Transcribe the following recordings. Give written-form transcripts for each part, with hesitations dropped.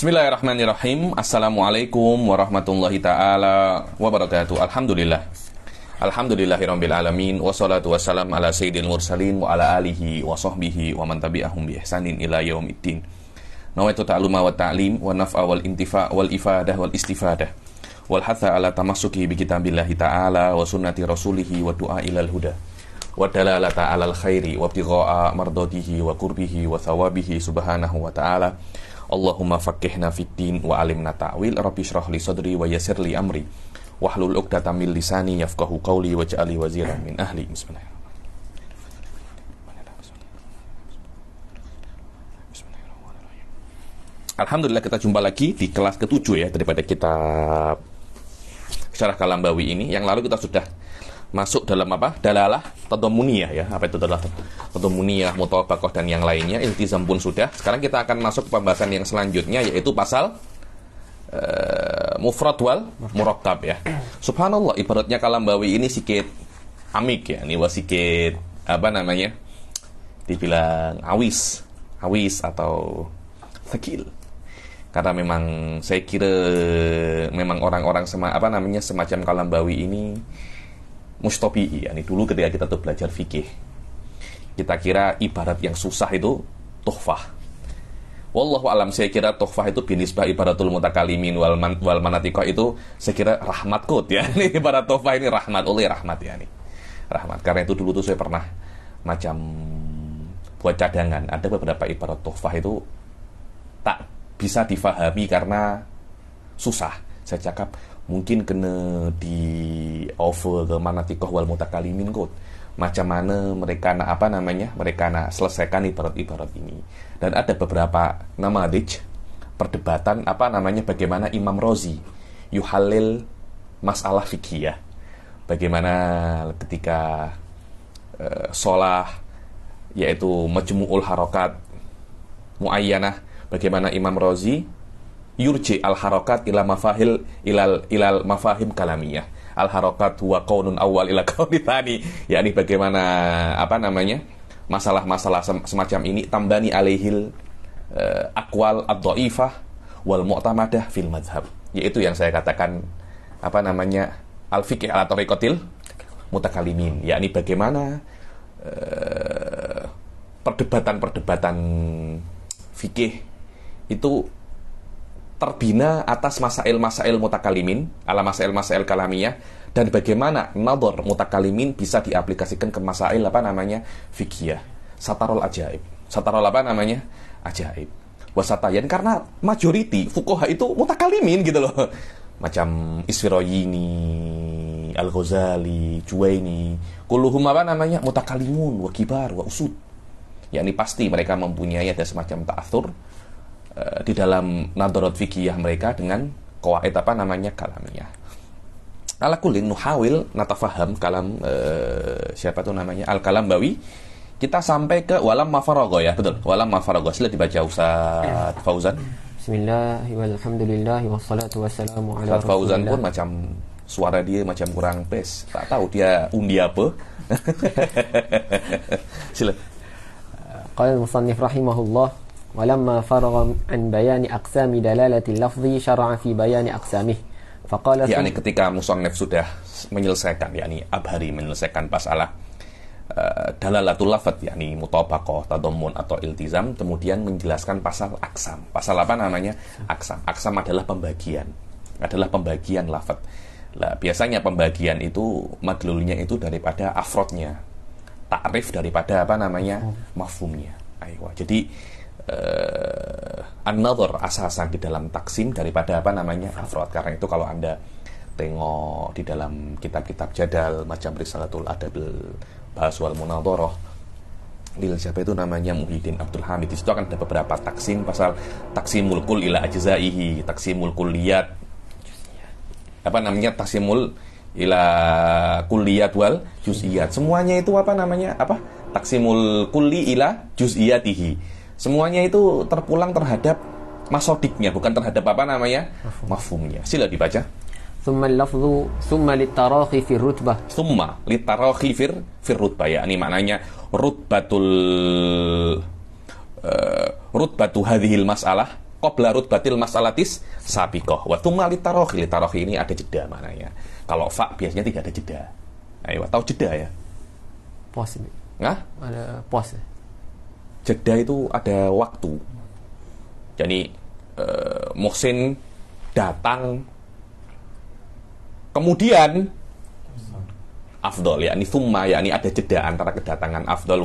Bismillahirrahmanirrahim. Assalamualaikum warahmatullahi ta'ala wabarakatuh. Alhamdulillah. Alhamdulillahirabbil alamin wassalatu wassalam ala sayyidil mursalin wa ala alihi wa sahbihi wa man tabi'ahum bi ihsanin ila yaumiddin. Nawaitu ta'luma wa ta'lim wa naf'a wal intifa' wal ifadah wal istifadah wal hatha ala tamassuki bi kitabillahi ta'ala wa sunnati rasulihi wa du'a ilal huda wa dalalata alal khairi wa ibtigha'a mardatihi wa qurbihi wa thawabihi subhanahu wa ta'ala. Allahumma faqqihna fid din wa alimna ta'wil. Rabbi shrah li sadri wa yassir li amri wahlul 'uqdatam min lisani yafqahu qawli waj'alni waziran min ahli. Bismillahirrahmanirrahim. Alhamdulillah, kita jumpa lagi di kelas ke-7 ya daripada kitab Syarah Kalambawi ini. Yang lalu kita sudah masuk dalam apa? Dalalah tadammuniyah ya. Apa itu dalalah tadammuniyah, mutabaqah dan yang lainnya. Iltizam pun sudah. Sekarang kita akan masuk ke pembahasan yang selanjutnya, yaitu pasal mufrad wal murakkab ya. Subhanallah, ibaratnya Kalambawi ini sikit amik ya. Ini sikit apa namanya? Dibilang awis atau thaqil. Karena memang saya kira memang orang-orang semacam Kalambawi ini mustopi'i, yani dulu ketika kita tuh belajar fikih, kita kira ibarat yang susah itu tuhfah. Wallahu alam, saya kira tuhfah itu binisbah ibaratul mutakalimin wal manatiqah itu saya kira rahmat kot ya. Ini ibarat tuhfah ini rahmat ya nih. Rahmat. Karena itu dulu tuh saya pernah macam buat cadangan, ada beberapa ibarat tuhfah itu tak bisa difahami karena susah. Saya cakap mungkin kena di over ke manatiqah wal mutakalimin kot. Macam mana mereka nak selesaikan ibarat-ibarat ini. Dan ada beberapa namadij perdebatan bagaimana Imam Razi yuhalil masalah fikih. Bagaimana ketika sholah, yaitu majmu'ul harakat muayyanah, bagaimana Imam Razi yurji al-harakat ila mafahil ilal mafahim kalamiyah. Al-harakat huwa qaunun awal ila qauni tsani. Yakni bagaimana masalah-masalah semacam ini tambani alaihil aqwal ad-dhaifah wal mu'tamadah fil madhhab. Yaitu yang saya katakan al-fiqh ala tariqatil mutakalimin. Yakni bagaimana perdebatan-perdebatan fikih itu terbina atas masail-masail mutakalimin, ala masail-masail kalamiyah, dan bagaimana nadhar mutakalimin bisa diaplikasikan ke masail fikihiyah. Satarul ajaib. Ajaib. Wasatayan, karena majority fuqaha itu mutakalimin gitu loh. Macam Isfirayini, Al-Ghazali, Juwaini, kulluhum mutakalimun wa kibar wa usud. Yakni pasti mereka mempunyai ada semacam ta'athur di dalam nadharat fikihiyah mereka dengan qawaid kalamiyah. Ala kullin nuhawil natafaham kalam Al-Kalambawi. Kita sampai ke walam mafaragha ya, betul. Walam mafaragha. Sila dibaca Ustaz Fauzan. Bismillah walhamdulillah wassalatu wassalamu ala Ustaz Fauzan pun macam suara dia macam kurang pes. Tak tahu dia undi apa. Sila. Qala al-musannif rahimahullah, walamma faragha an bayani aqsami dalalati al-lafzi syara'a fi bayani aqsamih. Faqala, yakni ketika musannif sudah menyelesaikan, yakni Abhari menyelesaikan masalah dalalatul lafz, yakni mutabaqah, tadammun atau iltizam, kemudian menjelaskan pasal aqsam. Pasal aqsam. Aqsam adalah pembagian lafaz. Lah, biasanya pembagian itu madlulnya itu daripada afrodnya, ta'rif daripada mafhumnya. Jadi an-nadhar asasan di dalam taksim daripada afrod. Karena itu kalau Anda tengok di dalam kitab-kitab jadal macam Risalatul Adabil Bahas wal Munadharah lil siapa itu Muhyiddin Abdul Hamid, di situ akan ada beberapa taksim, pasal taksimul kull ila ajzaihi, taksimul kulliyat, taksimul ila kulliyat wal juz'iyat. Semuanya itu taksimul kulli ila juz'iyatihi. Semuanya itu terpulang terhadap masodiknya, bukan terhadap mafhumnya. Sila dibaca. Thumma al-lafzu thumma lit-tarahi fi rutbah. Thumma lit-tarahi fi rutbah. Ya, ini maknanya rutbatu hadhil mas'alah qabla rutbatil mas'alatis sabiqah. Wa tsumma litarohi. Litarohi ini ada jeda maknanya. Kalau fa biasanya tidak ada jeda. Ayo, tahu jeda ya? Pause. Nah, Ada pause. jeda itu ada waktu. Jadi Muhsin datang, kemudian afdol, yakni thumma, yakni ada jeda antara kedatangan afdol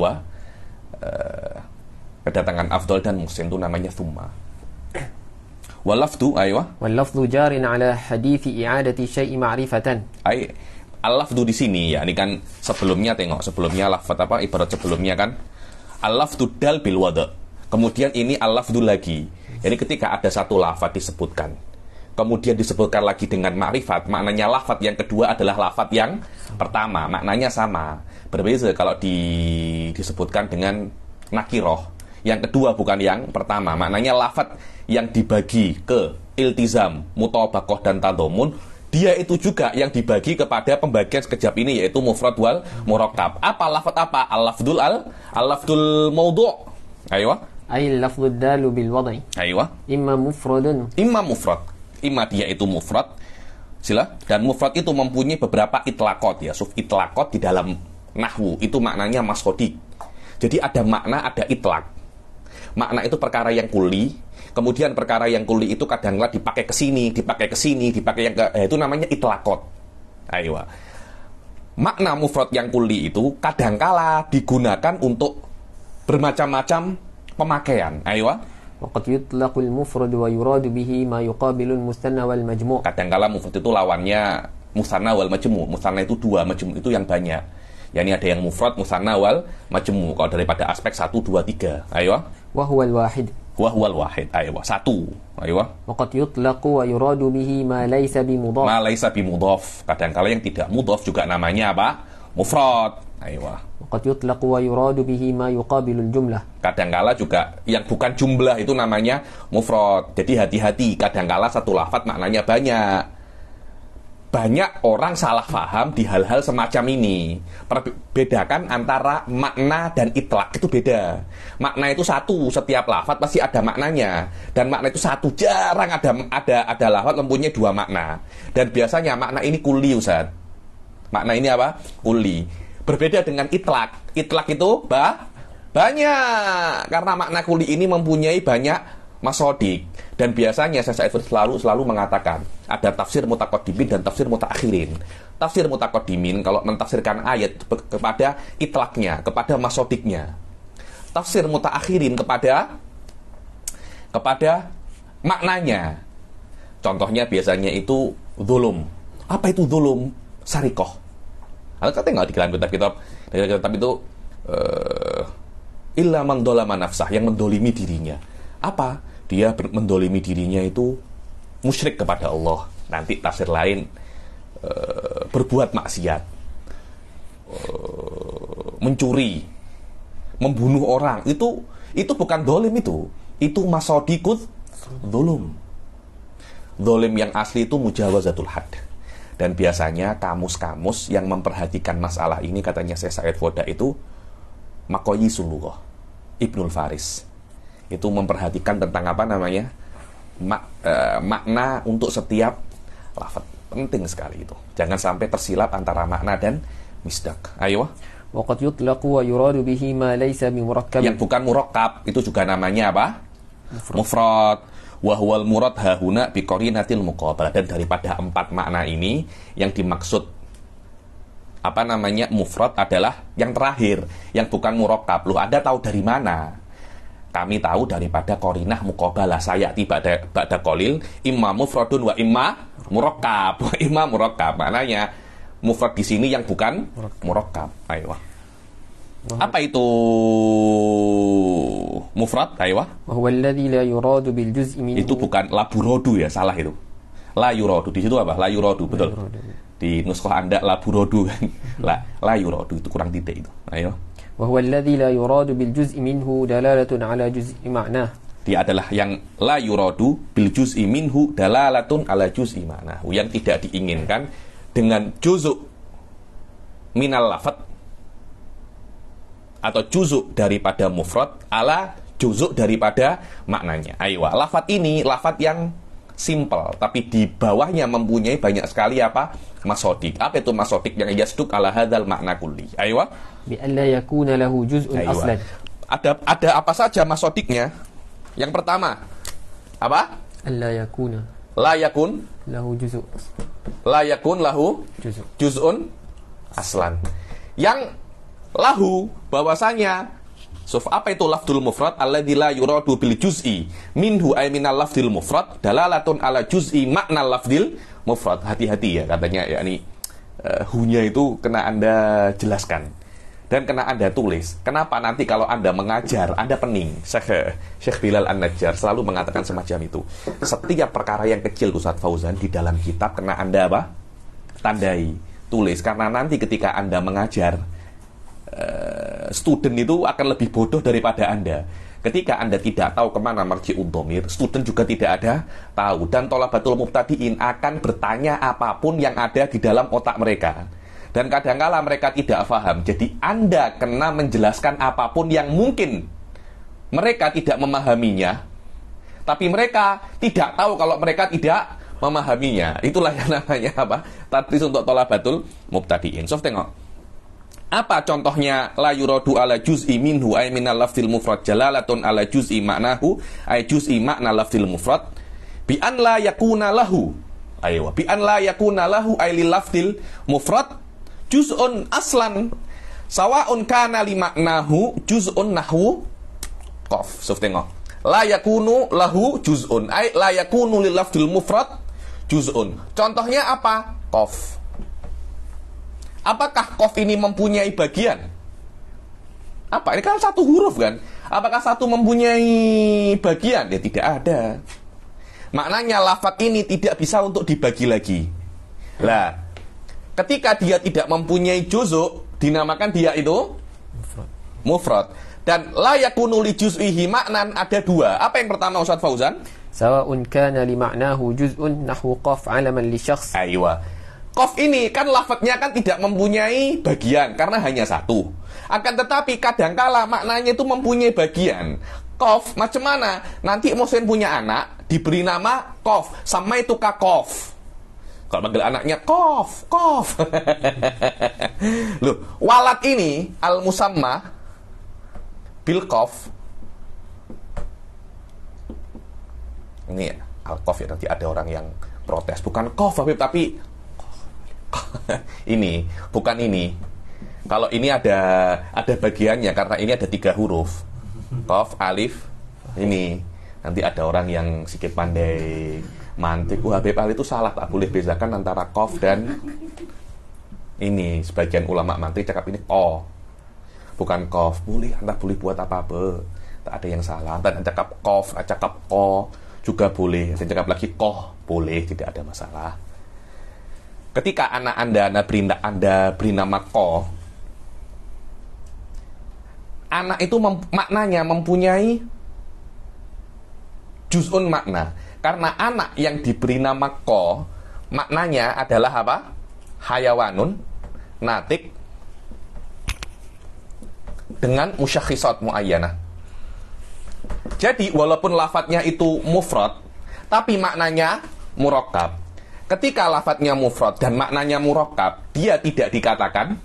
kedatangan afdol dan Muhsin itu namanya thumma. Walafdu, aywa. Wal-lafdhu jarin ala hadithi i'adati syai'i ma'rifatan. Al-lafdu di sini ya, ini kan sebelumnya tengok, sebelumnya lafaz apa? Ibarat sebelumnya kan al-lafdu dal bil wada'. Kemudian ini al-lafdu lagi. Jadi ketika ada satu lafaz disebutkan, kemudian disebutkan lagi dengan ma'rifat, maknanya lafaz yang kedua adalah lafaz yang pertama, maknanya sama. Berbeda kalau disebutkan dengan nakiroh. Yang kedua bukan yang pertama, maknanya lafaz yang dibagi ke iltizam, mutabaqah dan tadhamun, dia itu juga yang dibagi kepada pembagian sekejap ini, yaitu mufrad wal murakkab. Apa lafaz apa? Al-lafdul maudhu'. Aywa. Ay al-lafdhu dalu bil wad'i. Aywa. Imma mufradun. Imma mufrad. Imma dia itu mufrad. Sila. Dan mufrad itu mempunyai beberapa itlaqat ya. Itlaqat di dalam nahwu itu maknanya mashodik. Jadi ada makna, ada itlaq. Makna itu perkara yang kuli, kemudian perkara yang kuli itu kadang-kadang dipakai ke sini, dipakai ke sini, dipakai yang itu namanya itlaqat. Ayo. Makna mufrad yang kuli itu kadangkala digunakan untuk bermacam-macam pemakaian. Ayo. Waqad yutlaqul mufrad wa yuradu bihi ma yuqabilul mustanna wal majmu'. Kadangkala mufrad itu lawannya musanna wal majmu'. Musanna itu dua, majmu' itu yang banyak. Yani ada yang mufrad, musanna wal majmu'. Kalau daripada aspek 1 2 3. Ayo. Wa huwal wahid. Wa huwal wahid. Ayo. Satu. Ayo. Waqad yutlaqu wa yuradu bihi ma laysa bimudhaf. Ma laysa bimudhaf. Kadangkala yang tidak mudhaf juga namanya apa? Mufrad. Ayo. Waqad yutlaqu wa yuradu bihi ma yuqabilul jumlah. Kadangkala juga yang bukan jumlah itu namanya mufrad. Jadi hati-hati, kadangkala satu lafaz maknanya banyak. Banyak orang salah paham di hal-hal semacam ini. Bedakan antara makna dan itlaq, itu beda. Makna itu satu, setiap lafaz pasti ada maknanya. Dan makna itu satu, jarang ada lafaz mempunyai dua makna. Dan biasanya makna ini kuli, Ustaz. Makna ini apa? Kuli. Berbeda dengan itlaq. Itlaq itu banyak. Karena makna kuli ini mempunyai banyak masodik. Dan biasanya saya selalu mengatakan ada tafsir mutaqaddimin dan tafsir mutaakhirin. Tafsir mutaqaddimin kalau mentafsirkan ayat kepada itlaqnya, kepada masodiknya. Tafsir mutaakhirin kepada maknanya. Contohnya biasanya itu zulum. Apa itu zulum? Sarikoh. Ada kata nggak di dalam kitab-kitab itu illa man dolama nafsah, yang mendolimi dirinya. Apa? Dia mendolimi dirinya itu musyrik kepada Allah. Nanti tafsir lain berbuat maksiat, mencuri, membunuh orang. Itu bukan dolim, itu masodikut dolum. Dolim yang asli itu mujawazatul had. Dan biasanya kamus-kamus yang memperhatikan masalah ini, katanya Syekh Said Foda itu Maqayisul Lughah, Ibnul Faris. Itu memperhatikan tentang apa namanya makna untuk setiap lafaz. Penting sekali itu. Jangan sampai tersilap antara makna dan misdak. Ayo. Waqad yutlaqu wa yuradu bihi ma laysa bimurakkab. Yang bukan murakkab itu juga namanya apa? Mufrad. Wa huwal murad hahuna bi qarinatil muqabalah. Dan daripada 4 makna ini yang dimaksud apa namanya mufrad adalah yang terakhir, yang bukan murakkab. Loh, Anda tahu dari mana? Kami tahu daripada qarinah muqabalah. Saya tiba ba'da qalil imma mufradun wa imma murakkab. Wa imma murakkab. Maknanya mufrad di sini yang bukan murakkab. Ayo. Apa itu mufrad? Ayo. Wa huwa alladhi la yuradu bil juz'i minhu. Itu bukan laburodu ya, salah itu. La yuradu. Di situ apa? La yuradu, betul. Di nuskah Anda laburodu kan. La yuradu itu kurang titik itu. Ayo. وهو الذي لا يراد بالجزء منه دلالة على جزء معناه. Dia adalah yang la yuradu bil juz'i minhu dalalatun ala juz'i ma'nahu, yang tidak diinginkan dengan juz'u minal lafaz atau juz'u daripada mufrad ala juzuk daripada maknanya. Aywa, lafat ini lafat yang simple, tapi di bawahnya mempunyai banyak sekali apa? Masodik. Apa itu masodik? Yang yasduk ala hadzal makna kulli. Aywa. Bi alla yakuna lahu juz'un Aywa. aslan. Ada apa saja masodiknya? Yang pertama, apa? Alla yakuna La yakun, lahu juz'un la yakun lahu juz'un. juz'un aslan. Yang lahu bahwasanya apa itu lafdul mufrad alladzi la yuradu bil juz'i minhu ay minal lafdil mufrad dalalatun ala juz'i makna lafdil mufrad. Hati-hati ya katanya, yakni hunya itu kena Anda jelaskan dan kena Anda tulis. Kenapa nanti kalau Anda mengajar, Anda pening. Syekh Bilal An-Najjar selalu mengatakan semacam itu. Setiap perkara yang kecil Ustadz Fauzan di dalam kitab kena Anda apa? Tandai, tulis. Karena nanti ketika Anda mengajar, student itu akan lebih bodoh daripada Anda. Ketika Anda tidak tahu kemana marji'ud dhamir, student juga tidak ada tahu. Dan thalabatul mubtadi'in akan bertanya apapun yang ada di dalam otak mereka. Dan kadangkala mereka tidak paham. Jadi Anda kena menjelaskan apapun yang mungkin mereka tidak memahaminya, tapi mereka tidak tahu kalau mereka tidak memahaminya. Itulah yang namanya apa? Tadris untuk thalabatul mubtadi'in. So, tengok. Apa contohnya la yuradu ala juz'i minhu ay minal lafzil mufrad jalalatun ala juz'i maknahu ay juz'i makna lafzil mufrad bi an la yakuna lahu. Ayo, bi an la yakuna lahu ay lil lafzil mufrad juz'un aslan sawa'un kana li maknahu juz'un nahwu qaf. So, tengok. La yakunu lahu juz'un ay la yakunu lil lafzil mufrad juz'un. Contohnya apa? Qaf. Apakah qaf ini mempunyai bagian? Apa? Ini kan satu huruf kan? Apakah satu mempunyai bagian? Ya tidak ada. Maknanya lafaz ini tidak bisa untuk dibagi lagi. Lah, ketika dia tidak mempunyai juzuk, dinamakan dia itu mufrad. Dan la yakunu li juz'ihi maknan ada dua. Apa yang pertama Ustaz Fauzan? Sawa'un kana li ma'nahu juz'un nahwu qaf 'alaman li syakhs. Aywa. Qaf ini kan lafadznya kan tidak mempunyai bagian karena hanya satu. Akan tetapi kadangkala maknanya itu mempunyai bagian. Qaf macam mana? Nanti Muhsin punya anak diberi nama Qaf, sama itu Qaf. Kalau panggil anaknya Qaf, Qaf. Loh, walad ini al-musamma bil Qaf. Ini al-Qaf ya, nanti ada orang yang protes. Bukan Qaf Habib, tapi ini, bukan ini. Kalau ini ada bagiannya karena ini ada 3 huruf. Qaf, alif, ini. Nanti ada orang yang sedikit pandai mantik. Habib Ali itu salah, tak boleh bezakan antara qaf dan ini. Sebagian ulama mantik cakap ini q, bukan qaf. Boleh, Anda boleh buat apa-apa. Tak ada yang salah. Anda cakap qaf, cakap q juga boleh. Anda cakap lagi qoh, boleh, tidak ada masalah. Ketika anak Anda beri nama Ko, anak itu maknanya mempunyai juz'un makna. Karena anak yang diberi nama Ko, maknanya adalah apa? Hayawanun, natik, dengan musyakhisat muayyanah. Jadi walaupun lafadznya itu mufrad, tapi maknanya murakkab. Ketika lafadznya mufrad dan maknanya murakkab, dia tidak dikatakan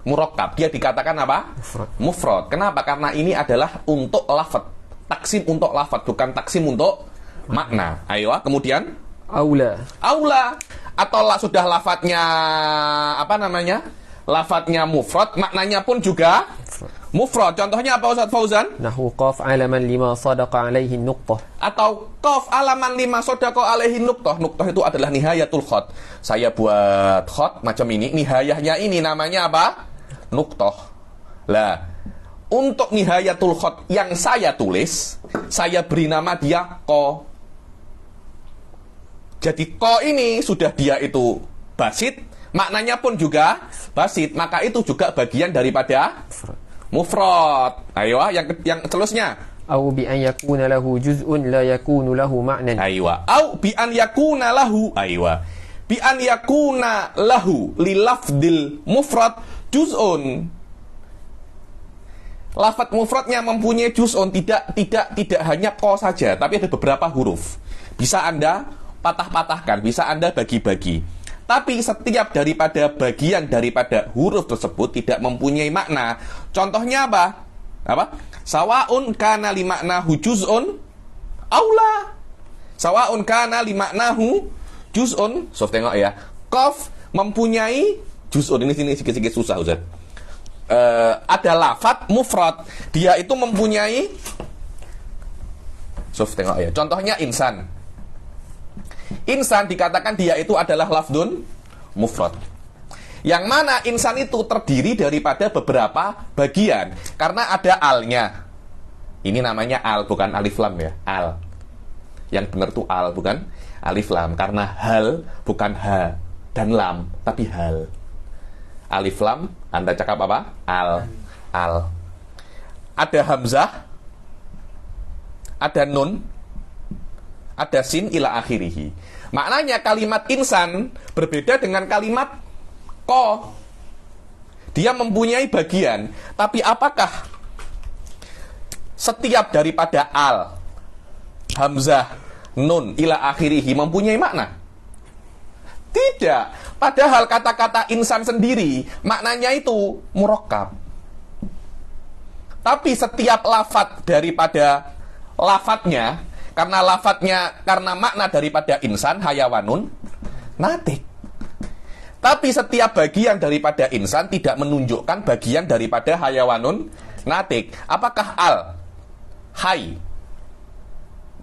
murakkab, dia dikatakan apa? Mufrad. Kenapa? Karena ini adalah untuk lafadz, taksim untuk lafadz, bukan taksim untuk makna. Ayo, kemudian Aula atau sudah lafadznya apa namanya? Lafadznya mufrad, maknanya pun juga mufrad. Contohnya apa Ustaz Fauzan? nahwu qaf 'alaman lima sadaqa 'alaihi nuqtah. Atau qaf alaman lima sadaqa alaihi nuqtah. Nuqtah itu adalah nihayatul khat. Saya buat khat macam ini, nihayahnya ini namanya apa? Nuqtah. Lah, untuk nihayatul khat yang saya tulis, saya beri nama dia qa. Jadi qa ini sudah dia itu basit, maknanya pun juga basit, maka itu juga bagian daripada mufrad. Ayo, yang seterusnya. Au bi an yakuna lahu juz'un la yakunu lahu ma'nan. Aywa. Au bi an yakuna lahu. Aywa. Bi an yakuna lahu li lafdil mufrad juz'un. lafadz mufradnya mempunyai juz'un, tidak hanya ko saja, tapi ada beberapa huruf. Bisa Anda patah-patahkan, bisa Anda bagi-bagi. Tapi setiap daripada bagian daripada huruf tersebut tidak mempunyai makna. Contohnya apa? Sawaun kana li maknahu juz'un aula. Sawaun kana li maknahu juz'un. So, tengok ya. Qaf mempunyai juz'un. Ini sedikit susah, Ustaz. Ada lafadz mufrad, dia itu mempunyai, tengok ya, contohnya insan. Insan dikatakan dia itu adalah lafdun mufrad, yang mana insan itu terdiri daripada beberapa bagian, karena ada alnya. Ini namanya al, bukan alif lam ya, al. Yang benar tuh al, bukan alif lam, karena hal bukan ha dan lam, tapi hal. Alif lam, Anda cakap apa? Al. Ada hamzah, ada nun, ada sin ila akhirihi. Maknanya kalimat insan berbeda dengan kalimat ko. Dia mempunyai bagian, tapi apakah setiap daripada al, hamzah, nun ila akhirihi mempunyai makna? Tidak. Padahal kata-kata insan sendiri maknanya itu murakkab. Tapi setiap lafadz daripada lafadznya, karena makna daripada insan hayawanun natik. Tapi setiap bagian daripada insan tidak menunjukkan bagian daripada hayawanun natik. Apakah al, hai,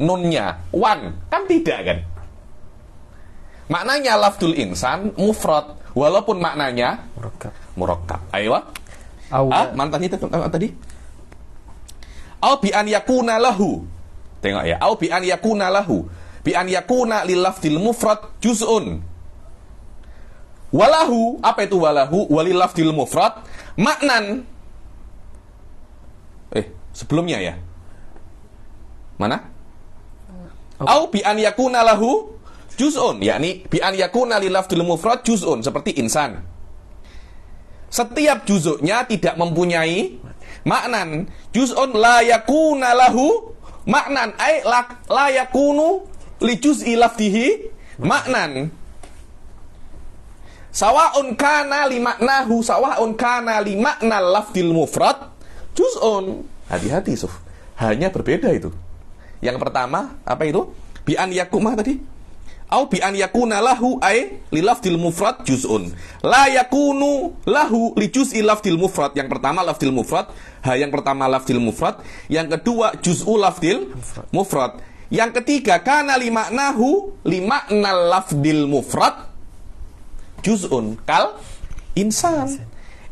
nunnya, wan? Kan tidak kan? Maknanya lafdul insan mufrad, walaupun maknanya murakkab. Ayo. Mantannya tadi. Au bi an yakuna lahu. Tengok ya. Au bi an yakuna lahu. Bi an yakuna lil lafdil mufrad juz'un. Walahu, apa itu walahu? Walil lafdil mufrad maknan. Sebelumnya ya. Mana? Au bi an yakuna lahu juz'un, yakni bi an yakuna lil lafdil mufrad juz'un, seperti insan. Setiap juzuknya tidak mempunyai maknan. Juz'un la yakuna lahu maknan, ay la yakunu li juz'i lafdihi maknan. Sawa'un kana li maknahu, sawa'un kana li makna lafdil mufrad juz'un. Hati-hati, Suf. Hanya berbeda itu. Yang pertama, apa itu? Bi an yakuma tadi. Au bi an yakuna lahu ay li lafdil mufrad juz'un. La yakunu lahu li juz'i lafdil mufrad. Yang pertama lafdil mufrad, yang pertama lafdil mufrad, yang kedua juz'u lafdil mufrad. Yang ketiga kana li maknahu li makna lafdil mufrad juz'un. Kal insan.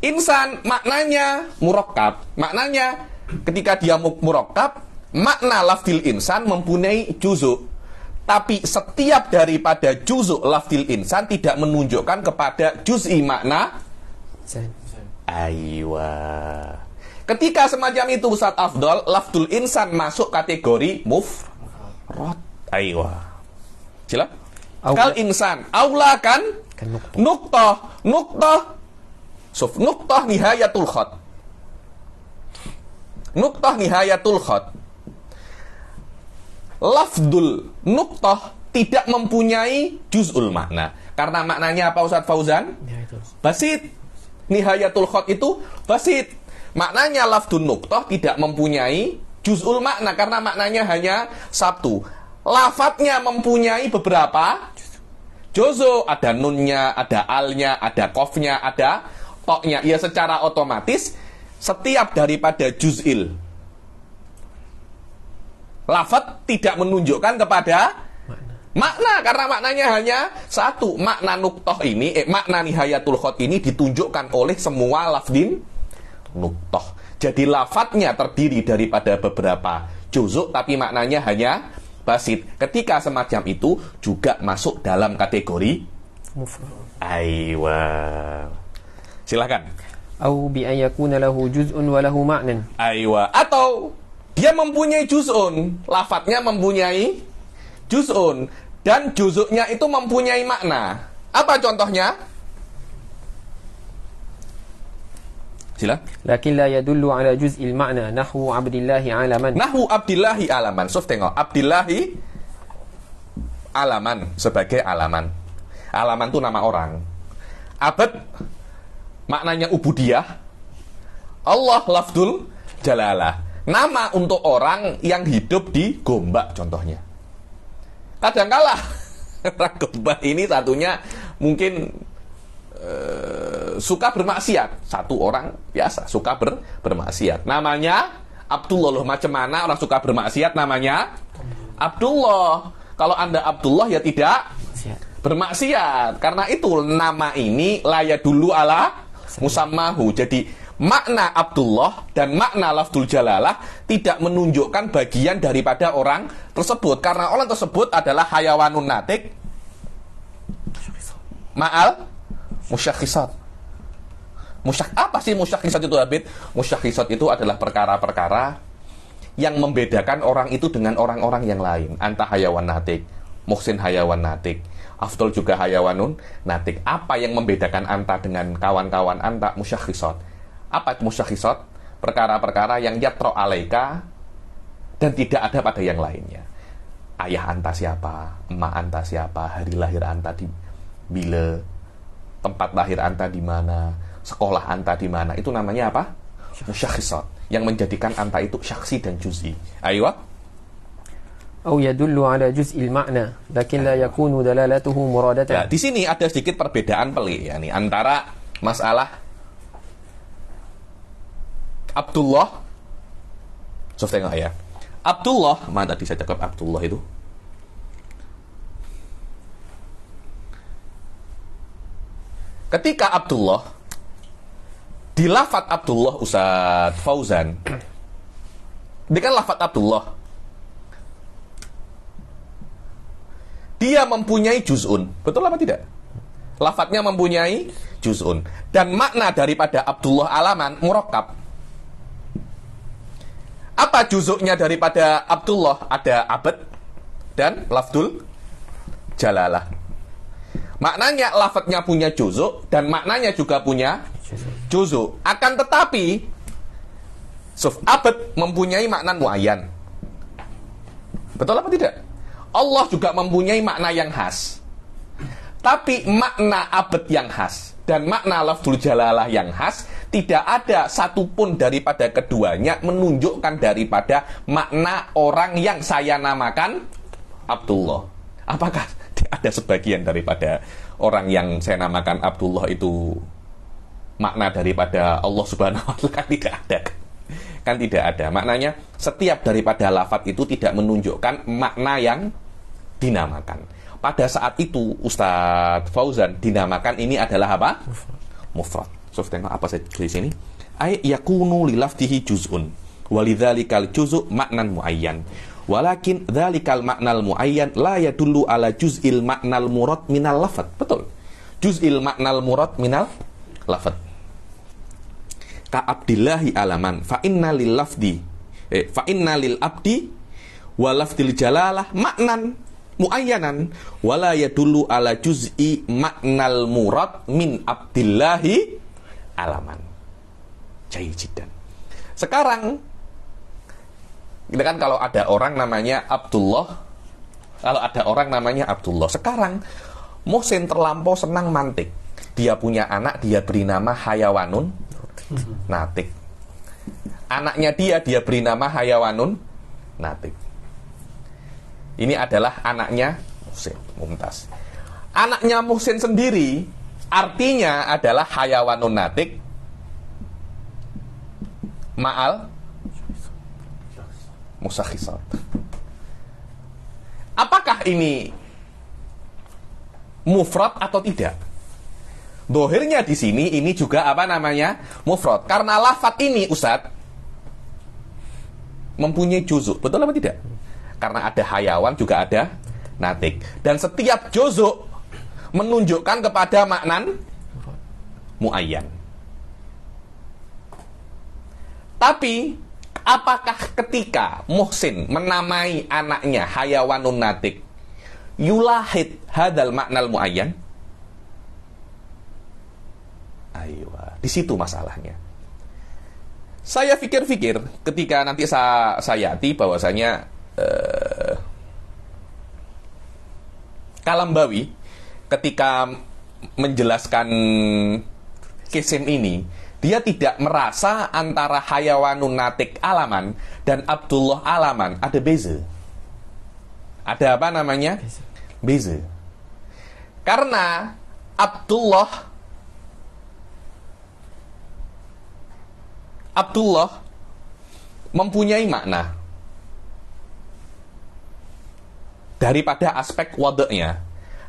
Insan maknanya murakkab. Maknanya ketika dia murakkab, makna lafdil insan mempunyai juz'u. Tapi setiap daripada juzuk lafdil insan tidak menunjukkan kepada juz'i makna. Aywa. Ketika semacam itu Ustaz Afdol, lafdul insan masuk kategori mufrad. Aywa. Jelas? Kal insan. Aula kan? Nuktah. Nuktah nihayatul khat. Nuktah nihayatul khat. Lafdul nuktah tidak mempunyai juz'ul makna. Karena maknanya apa Ustaz Fauzan? Basit. Nihayatul khat itu basit. Maknanya lafdul nuktah tidak mempunyai juz'ul makna, karena maknanya hanya satu. Lafadznya mempunyai beberapa juzu. Ada nunnya, ada alnya, ada qafnya, ada toknya. Ya secara otomatis setiap daripada juz'il lafadz tidak menunjukkan kepada makna, karena maknanya hanya satu. Makna nuktah ini, makna nihayatul khat ini ditunjukkan oleh semua lafdin nuktah. Jadi lafadznya terdiri daripada beberapa juzuk, tapi maknanya hanya basit. Ketika semacam itu juga masuk dalam kategori mufrad. Aywa. Silakan. Au bi an yakuna lahu juz'un wa lahu ma'nan. Aywa. Atau dia mempunyai juz'un, lafadznya mempunyai juz'un, dan juzuknya itu mempunyai makna. Apa contohnya? Sila. لكن لا يدل على جزء المعنى نحو عبد الله علما. Nahu Abdillahi alaman. Sof tengok, Abdillahi alaman sebagai alaman. Alaman itu nama orang. Abad maknanya ubudiyah. Allah lafdul jalalah. Nama untuk orang yang hidup di Gombak contohnya. Kadangkala orang Gombak ini satunya mungkin suka bermaksiat. Satu orang biasa suka bermaksiat. Namanya Abdullah. Loh, macam mana orang suka bermaksiat namanya Abdullah. Kalau Anda Abdullah ya tidak bermaksiat. Karena itu nama ini laya dulu ala musammahu. Jadi makna Abdullah dan makna lafdul jalalah tidak menunjukkan bagian daripada orang tersebut. Karena orang tersebut adalah hayawanun natik ma'al musyakhisat. Apa sih musyakhisat itu, Habib? Musyakhisat itu adalah perkara-perkara yang membedakan orang itu dengan orang-orang yang lain. Anta hayawan natik, Muhsin hayawan natik, Afdol juga hayawanun natik. Apa yang membedakan anta dengan kawan-kawan anta? Musyakhisat. Apa itu musyakhisat? Perkara-perkara yang yatro alaika dan tidak ada pada yang lainnya. Ayah anta siapa? Emak anta siapa? Hari lahir anta di bila? Tempat lahir anta di mana? Sekolah anta di mana? Itu namanya apa? Musyakhisat. Yang menjadikan anta itu syaksi dan juz'i. Ayo. أو يدل على جزء المعنى لكن لا يكون دلالته مرادة. Ya, di sini ada sedikit perbedaan pelik ya nih antara masalah Abdullah. Sof tengok ya. Abdullah, mana tadi saya cakap Abdullah itu? Ketika Abdullah di lafadz Abdullah Ustadz Fauzan, ini kan lafadz Abdullah, dia mempunyai juz'un, betul apa tidak? Lafadznya mempunyai juz'un. Dan makna daripada Abdullah alaman murakkab. Apa juz'nya daripada Abdullah? Ada abad dan lafdul jalalah. Maknanya lafadznya punya juz'u dan maknanya juga punya juz'u. Akan tetapi abad mempunyai makna muayyan. Betul apa tidak? Allah juga mempunyai makna yang khas. Tapi makna abad yang khas dan makna lafzul jalalah yang khas, tidak ada satupun daripada keduanya menunjukkan daripada makna orang yang saya namakan Abdullah. Apakah ada sebagian daripada orang yang saya namakan Abdullah itu makna daripada Allah Subhanahu wa Ta'ala? Kan tidak ada. Kan tidak ada. Maknanya setiap daripada lafadz itu tidak menunjukkan makna yang dinamakan. Pada saat itu Ustadz Fauzan dinamakan ini adalah apa? Mufrad. So, tengok apa saya tulis sini. Ay yakunu li lafzihi juz'un walidzalikal juz'u maknan muayyan. Walakin dzalikal maknal muayyan la yadullu ala juz'il maknal murad minal lafadz. Betul. Juz'il maknal murad minal lafadz. Ka Abdillahi alaman fa inna lil lafdi fa inna lil abdi wa lafdil jalalah maknan muayyanan wala yadullu ala juz'i maknal murad min Abdillahi alaman. Jayyidan. Sekarang kita kan kalau ada orang namanya Abdullah, sekarang Muhsin terlampau senang mantik. Dia punya anak, dia beri nama hayawanun natik. Anaknya dia beri nama hayawanun natik. Ini adalah anaknya Muhsin, Mumtaz. Anaknya Muhsin sendiri artinya adalah hayawanun natik ma'al musakhisat. Apakah ini mufrad atau tidak? Dohirnya di sini ini juga apa namanya? Mufrad. Karena lafadz ini Ustadz mempunyai juzuk. Betul apa tidak? Karena ada hayawan juga ada natik. Dan setiap juzuk menunjukkan kepada maknan muayyan. Tapi apakah ketika Muhsin menamai anaknya hayawanun natik yulahid hadal maknal muayyan? Aywa, di situ masalahnya. Saya pikir-pikir ketika nanti sayati bahwasanya Kalambawi ketika menjelaskan kisim ini, dia tidak merasa antara hayawanun natik alaman dan Abdullah alaman ada beza. Ada apa namanya? Beza. Karena Abdullah mempunyai makna daripada aspek wada'nya.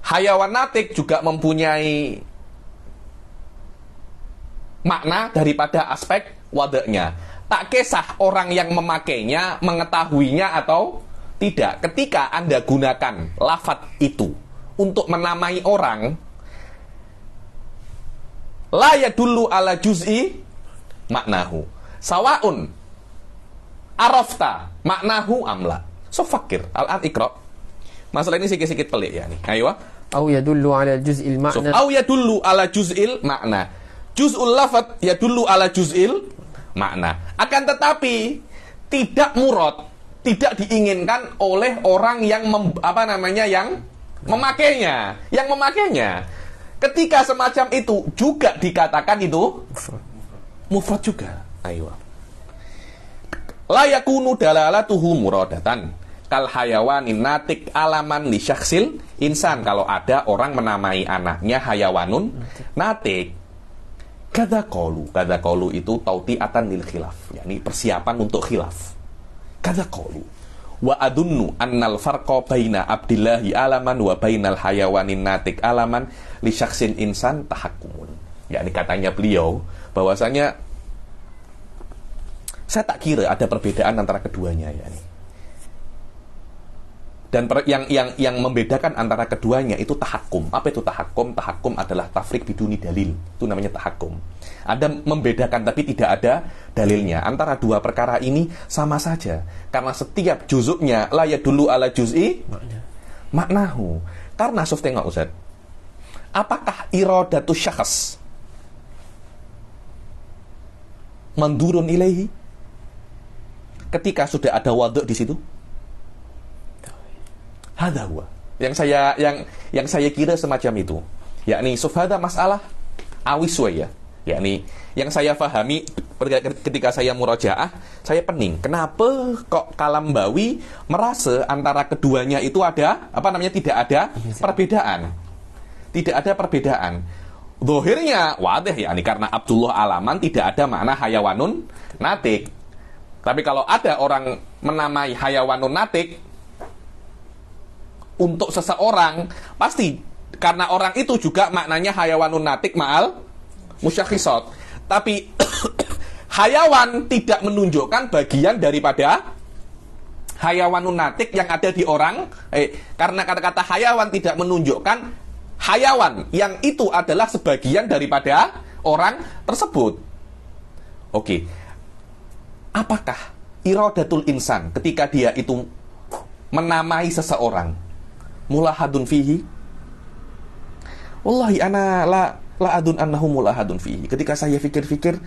Hayawan natik juga mempunyai makna daripada aspek wada'nya. Tak kisah orang yang memakainya mengetahuinya atau tidak. Ketika Anda gunakan lafadz itu untuk menamai orang, la yadullu ala juz'i maknahu sawaun arafta maknahu amla. So fakir al-an ikra. Masalah ini sedikit pelik ya nih. Ayo. Au yadullu ala juz'il makna. Au yadullu ala juz'il makna. Juz'ul lafadz yadullu ala juz'il makna. Akan tetapi tidak murad, tidak diinginkan oleh orang yang yang memakainya. Yang memakainya. Ketika semacam itu juga dikatakan itu mufrad juga. Ayo. La yakunu dalalatuhu muradatan kal hayawanin natik alaman li syakhsil insan. Kalau ada orang menamai anaknya hayawanun natik, kada qaulu itu tauti'atan lil khilaf, yakni persiapan untuk khilaf. Kada qaulu wa adunnu annal farqa baina abdillahi alaman wa bainal hayawanin natik alaman li syakhsin insan tahakkumun. Yakni katanya beliau bahwasanya saya tak kira ada perbedaan antara keduanya ya nih. Dan yang membedakan antara keduanya itu tahakkum. Apa itu tahakkum? Tahakkum adalah tafrik biduni dalil. Itu namanya tahakkum. Ada membedakan tapi tidak ada dalilnya. Antara dua perkara ini sama saja. Karena setiap juzuknya la yadullu ala juz'i maknahu. Karena Suf tengok Ustaz. Apakah iradatu syakhs mandurun ilaihi ketika sudah ada waduk di situ? Hadza huwa. Yang saya kira semacam itu. Yakni sufhada masalah awiswa ya. Yakni yang saya pahami ketika saya murajaah, saya pening. Kenapa kok Kalambawi merasa antara keduanya itu ada tidak ada perbedaan. Tidak ada perbedaan. Zahirnya wadih yakni karena Abdullah alaman tidak ada makna hayawanun natik. Tapi kalau ada orang menamai hayawanun natik untuk seseorang, pasti karena orang itu juga maknanya hayawanun natik ma'al musyakhisat. Tapi hayawan tidak menunjukkan bagian daripada hayawanun natik yang ada di orang. Karena kata-kata hayawan tidak menunjukkan hayawan yang itu adalah sebagian daripada orang tersebut. Oke. Apakah iradatul insan ketika dia itu menamai seseorang mulahadun fihi? Wallahi ana la adun annahu mulahadun fihi. Ketika saya fikir-fikir,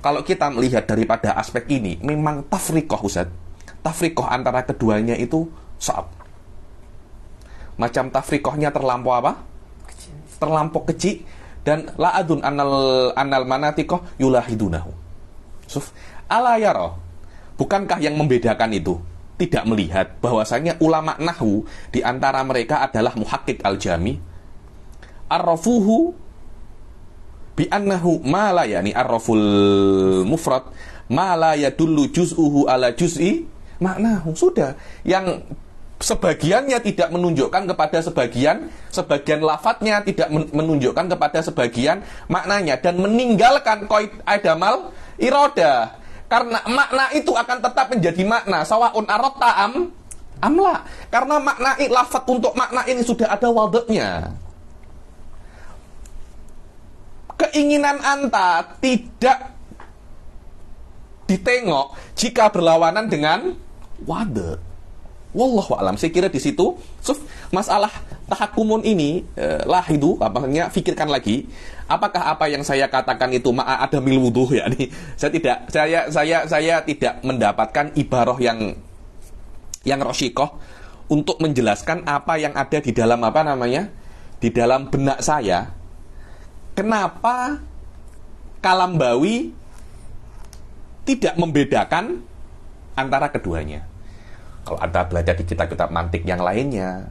kalau kita melihat daripada aspek ini, memang tafriqah Ustaz. Tafriqah antara keduanya itu sa'ab. Macam tafriqahnya terlampau apa? Terlampau kecil. Dan la adun annal manatiqah yulahidunahu. Suf, ala yara. Bukankah yang membedakan itu tidak melihat bahwasanya ulama nahwu di antara mereka adalah muhakkik al-jami arrafuhu bi annahu ma la yani arraful mufrad ma la yadullu juz'uhu ala juz'i maknahu. Sudah, yang sebagiannya tidak menunjukkan kepada sebagian lafadznya tidak menunjukkan kepada sebagian maknanya, dan meninggalkan qaid adamal iradah. Karena makna itu akan tetap menjadi makna sawaun aratta amla. Karena makna lafadz untuk makna ini sudah ada wadahnya. Keinginan anta tidak ditengok jika berlawanan dengan wadah. Wallahu a'lam. Saya kira di situ masalah tahakumun ini lahidu, apanya pikirkan lagi, apakah apa yang saya katakan itu ada milwuduh ya nih. Saya tidak mendapatkan ibarah yang rosyikoh untuk menjelaskan apa yang ada di dalam di dalam benak saya. Kenapa Kalambawi tidak membedakan antara keduanya? Kalau Anda belajar di kitab-kitab mantik yang lainnya,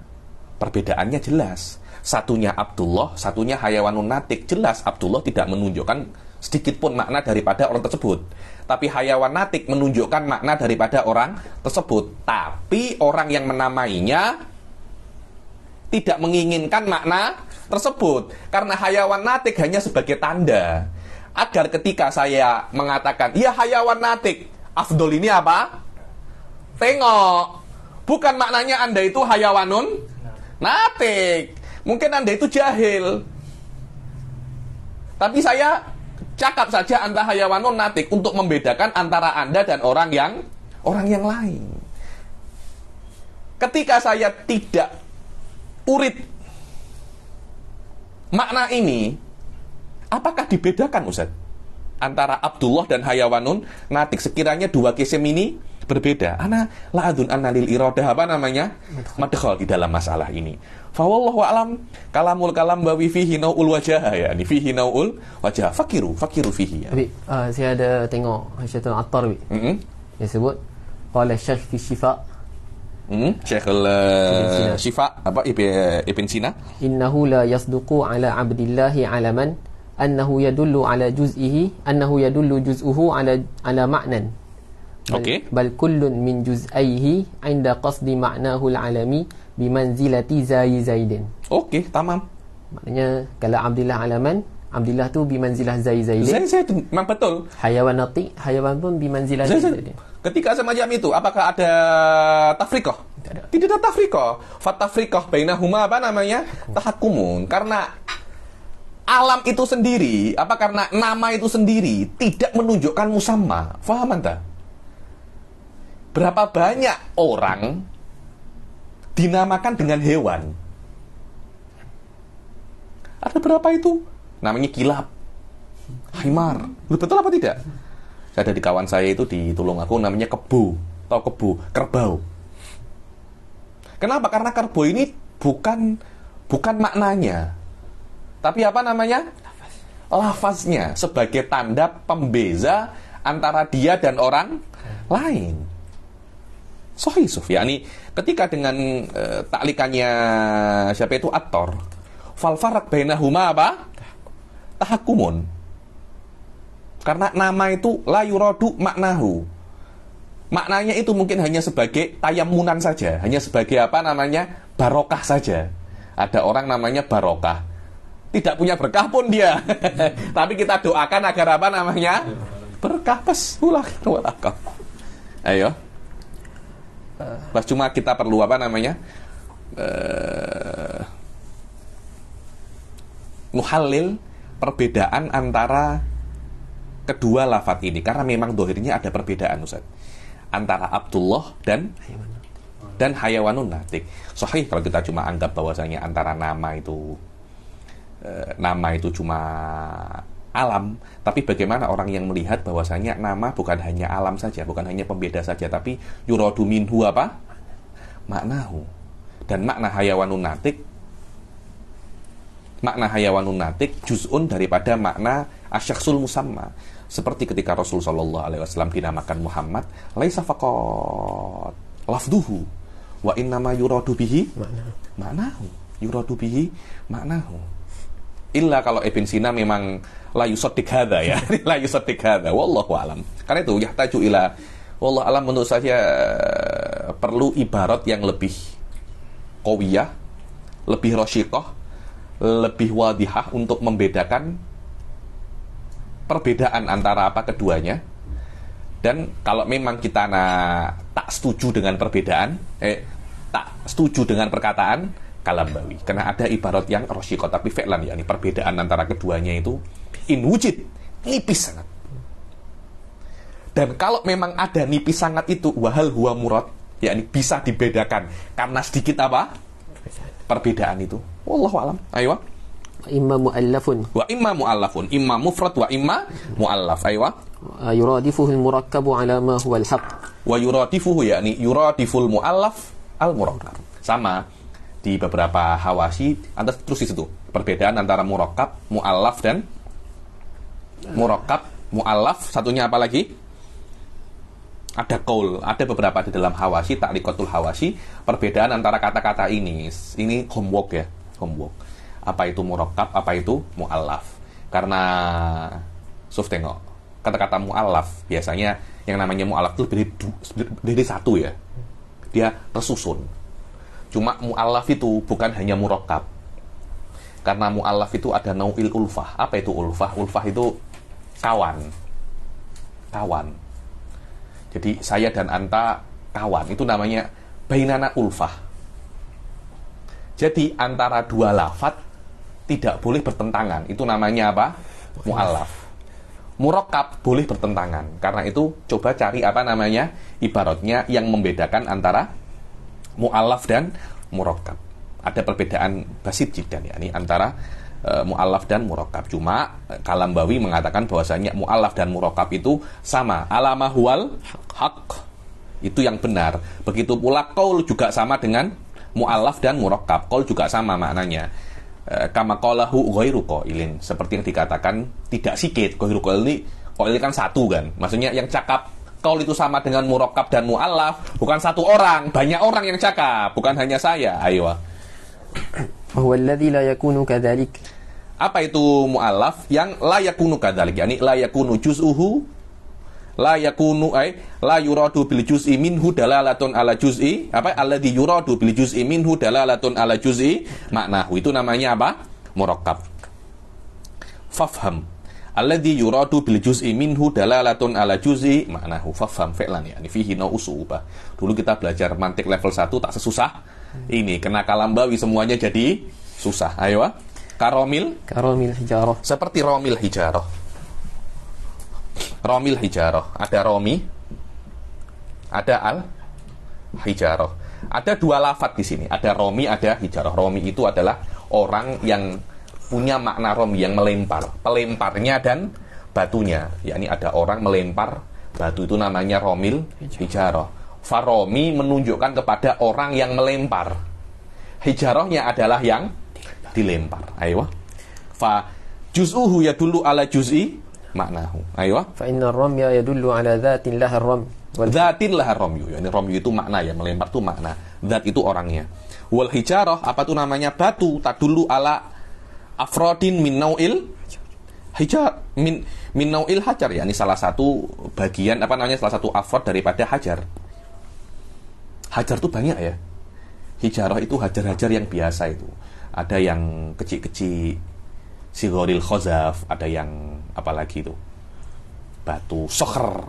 perbedaannya jelas. Satunya Abdullah, satunya hayawanun natik. Jelas Abdullah tidak menunjukkan sedikit pun makna daripada orang tersebut. Tapi hayawan natik menunjukkan makna daripada orang tersebut. Tapi orang yang menamainya tidak menginginkan makna tersebut. Karena hayawan natik hanya sebagai tanda. Agar ketika saya mengatakan, ya hayawan natik, afdol ini apa? Tengok. Bukan maknanya Anda itu hayawanun natik. Mungkin Anda itu jahil. Tapi saya cakap saja Anda hayawanun natik untuk membedakan antara Anda dan orang yang lain. Ketika saya tidak urid makna ini, apakah dibedakan Ustaz antara Abdullah dan hayawanun natik? Sekiranya dua kisim ini berbeda, ana la'adun anna lil iradah madkhal di dalam masalah ini. Fa wallahu a'lam, kalamul kalam bawi fihi naul wajah ya, ini fihi naul wajah. Fakiru fihi ya. Tapi saya ada tengok Syaikhul Attar dia sebut qala Syekh fi Syifa. Syekh Syifa apa Ibn Sina, innahu la yasduqu ala abdillahi alaman annahu yadullu ala juz'ihi annahu yadullu juz'uhu ala ma'nan. Okey. Bal kullun min juz'aihi 'inda qasdi ma'nahu al-'alami bi manzilati zaidin. Okey, tamam. Maknanya kalau Abdullah alaman, Abdullah tu bi manzilah zaidin. Zaid memang betul. Hayawan natik, hayawan pun bi manzilah zaidin. Ketika semacam itu, apakah ada tafriqah? Tidak ada tafriqah. Fatafriqah bainahuma tahakumun. Karena alam itu sendiri, karena nama itu sendiri tidak menunjukkan musamma. Faham Anda? Berapa banyak orang dinamakan dengan hewan? Ada berapa itu? Namanya kilap, himar. Betul apa tidak? Saya ada di kawan saya itu di Tulungagung namanya kebo. Tahu kebo? Kerbau. Kenapa? Karena kerbau ini bukan maknanya, tapi lafaznya sebagai tanda pembeza antara dia dan orang lain. Sahih yakni ketika dengan taklikannya siapa itu Attor, fal farq bainahuma tahakumun. Karena nama itu la yuradu maknahu. Maknanya itu mungkin hanya sebagai tayamunan saja, hanya sebagai barokah saja. Ada orang namanya barokah, tidak punya berkah pun dia. Tapi kita doakan agar berkah pas ulah. Ayo. Pas cuma kita perlu muhallil perbedaan antara kedua lafaz ini, karena memang dohirnya ada perbedaan Ustaz antara Abdullah dan hayawanun natik. Sahih kalau kita cuma anggap bahwasanya antara nama itu cuma alam, tapi bagaimana orang yang melihat bahwasanya nama bukan hanya alam saja, bukan hanya pembeda saja, tapi yuradu minhu maknahu. Dan makna hayawanun natik juz'un daripada makna asyakhsul musamma. Seperti ketika Rasul sallallahu alaihi wasallam dinamakan Muhammad, laisa faqat lafduhu wa innama yuradu bihi maknahu. Yuradu bihi maknahu. Illa kalau Ibn Sina memang la yusaddiq hadza ya. La yusaddiq hadza wallahu alam. Karena itu yahtaju ila wallahu alam, menurut saya perlu ibarat yang lebih qawiyah, lebih rasyiqah, lebih wadihah untuk membedakan perbedaan antara keduanya. Dan kalau memang kita tak setuju dengan perbedaan, tak setuju dengan perkataan Kalambawi, karena ada ibarat yang rosyikoh tapi fi'lan, yakni perbedaan antara keduanya itu in wujud nipis sangat. Dan kalau memang ada nipis sangat itu wahal huwa murad, yakni bisa dibedakan karena sedikit perbedaan itu? Wallahu alam. Ayo. Imma mu'allafun Wa imma mu'allafun, imma mufrad wa imma mu'allaf. Ayo. yuradifuhu al-murakkabu ala ma huwa al-haq. Wa yuradifuhu, yakni yuradiful mu'allaf al-murakkab. Sama di beberapa hawasi, terus di situ perbedaan antara murakkab, mu'allaf dan murakkab, mu'allaf. Satunya apa lagi? Ada qaul, ada beberapa di dalam hawasi, ta'liqatul hawasi, perbedaan antara kata-kata ini. Ini homework ya, homework. Apa itu murakkab, apa itu mu'allaf? Karena Suf tengok, kata-kata mu'allaf biasanya yang namanya mu'allaf itu dari satu ya. Dia tersusun. Cuma mu'allaf itu bukan hanya murakkab. Karena mu'allaf itu ada nau'il ulfah. Apa itu ulfah? Ulfah itu kawan. Kawan. Jadi saya dan anta kawan. Itu namanya bainana ulfah. Jadi antara dua lafadz tidak boleh bertentangan. Itu namanya apa? Mu'allaf. Murakkab boleh bertentangan. Karena itu coba cari apa namanya ibaratnya yang membedakan antara mu'allaf dan murakkab. Ada perbedaan basit jiddan ya, ini antara mu'allaf dan murakkab. Cuma Kalambawi mengatakan bahwasanya mu'allaf dan murakkab itu sama. Alama huwal haq. Itu yang benar. Begitu pula qaul juga sama dengan mu'allaf dan murakkab. Qaul juga sama maknanya. Kama qalahu ghairu qailin. Seperti yang dikatakan tidak sikit. Ghairu qail ini kan satu kan. Maksudnya yang cakap qaul itu sama dengan murakkab dan mu'allaf. Bukan satu orang, banyak orang yang cakap. Bukan hanya saya. Ayo. Huwa alladhi la yakunu kadzalik. Apa itu mu'allaf? Yang la yakunu kadzalik, yakni la yakunu juz'uhu, la yakunu la yuradu bil juz'i minhu dalalatun ala juz'i, apa alladhi yuradu bil juz'i minhu dalalatun ala juz'i maknahu. Itu namanya apa? Murakkab. Fafham. Alladhi yuradu bil juz'i minhu dalalatun ala juz'i maknahu. Fafham fi'lan ya. Ini fihi nau'usubah. Dulu kita belajar mantik level 1 tak sesusah ini. Kena Kalambawi semuanya jadi susah. Ayo. Karomil hijarah. Seperti romil hijarah. Romil hijarah. Ada romi, ada al hijarah. Ada dua lafadz di sini. Ada romi, ada hijarah. Romi itu adalah orang yang punya makna romi, yang melempar. Pelemparnya dan batunya. Yakni ada orang melempar batu, itu namanya romil hijarah. Faromi menunjukkan kepada orang yang melempar. Hijarahnya adalah yang dilempar. Ayo. Fa juz'uhu yadullu ala juz'i maknahu. Ayo. Fa inna ar-ramya yadullu ala dhatin laha ar-ram. Dzatin laha ar-ramyu. Yani ramyu itu makna ya, melempar itu makna. Zat itu orangnya. Wal hijarah apa tuh namanya? Batu, tadullu ala afrodin min nau'il hijar min nau'il hajar, ya. Ini salah satu bagian apa namanya? Salah satu afrod daripada hajar. Hajar itu banyak ya. Hijarah itu hajar-hajar yang biasa itu. Ada yang kecil-kecil sigoril khozaf, ada yang apalagi itu batu sokher.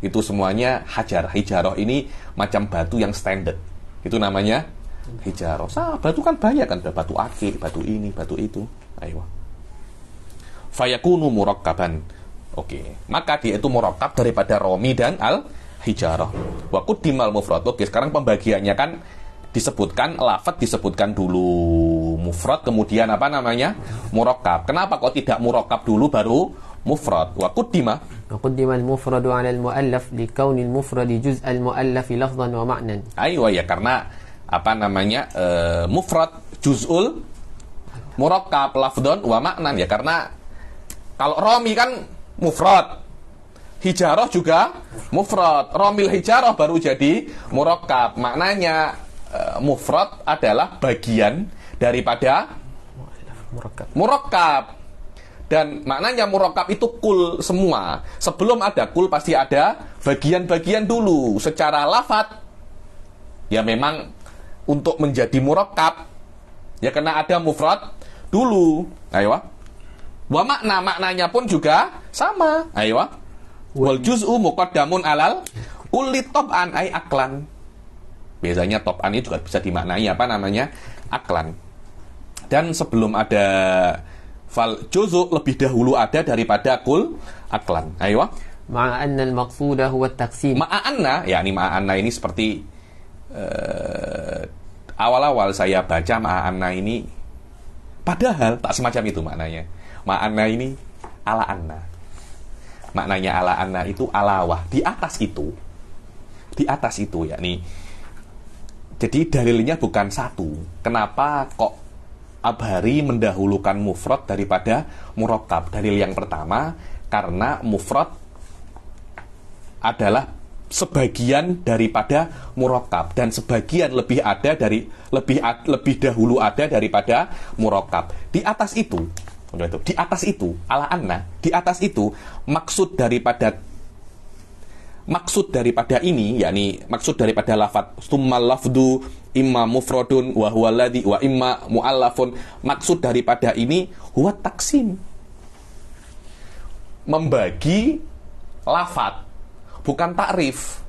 Itu semuanya hajar. Hijarah ini macam batu yang standar. Itu namanya hijarah. Batu kan banyak kan, ada batu akik, batu ini, batu itu. Ayo. Fayakunu murakkaban. Oke, maka dia itu murakkab daripada romi dan al hijarah. Wa quddimal mufrad. Oke, sekarang pembagiannya kan disebutkan lafadz, disebutkan dulu mufrad, kemudian apa namanya? Murakkab. Kenapa kok tidak murakkab dulu baru mufrad? Wa quddima al-mufradu 'ala al-mu'allaf li kauni al-mufrad juz' al-mu'allaf lafdhan wa ma'nan. Ayo ya, karena apa namanya? Mufrad juz'ul murakkab lafdhan wa ma'nan ya, karena kalau romi kan mufrad, hijarah juga mufrad, romil hijarah baru jadi murakkab. Maknanya mufrad adalah bagian daripada murakkab. Dan maknanya murakkab itu kul semua. Sebelum ada kul pasti ada bagian-bagian dulu. Secara lafadz ya memang untuk menjadi murakkab ya kena ada mufrad dulu. Ayo. Wa maknanya pun juga sama. Ayo. Wal juz'u muqaddamun alal kulli tab'an ay aklan. Biasanya tab'an ini juga bisa dimaknai apa namanya? Aklan. Dan sebelum ada fal juz'u lebih dahulu ada daripada kul aklan. Ayo. Ma'a anna al-maqsuda huwa at-taqsim. Ma'a anna, yakni ma'a anna ini seperti awal-awal saya baca ma'anna ini, padahal tak semacam itu maknanya. Ma'anna ini ala anna. Maknanya ala anna itu alawah, di atas itu. Di atas itu, yakni. Jadi dalilnya bukan satu. Kenapa kok Abhari mendahulukan mufrad daripada murakkab? Dalil yang pertama, karena mufrad adalah sebagian daripada murakkab, dan sebagian lebih dahulu ada daripada murakkab. Di atas itu, ala anna, di atas itu maksud daripada ini, yakni maksud daripada lafadz summal lafdu imma mufradun wa huwa alladhi wa imma muallafun, maksud daripada ini huwa taksim, membagi lafadz, bukan takrif.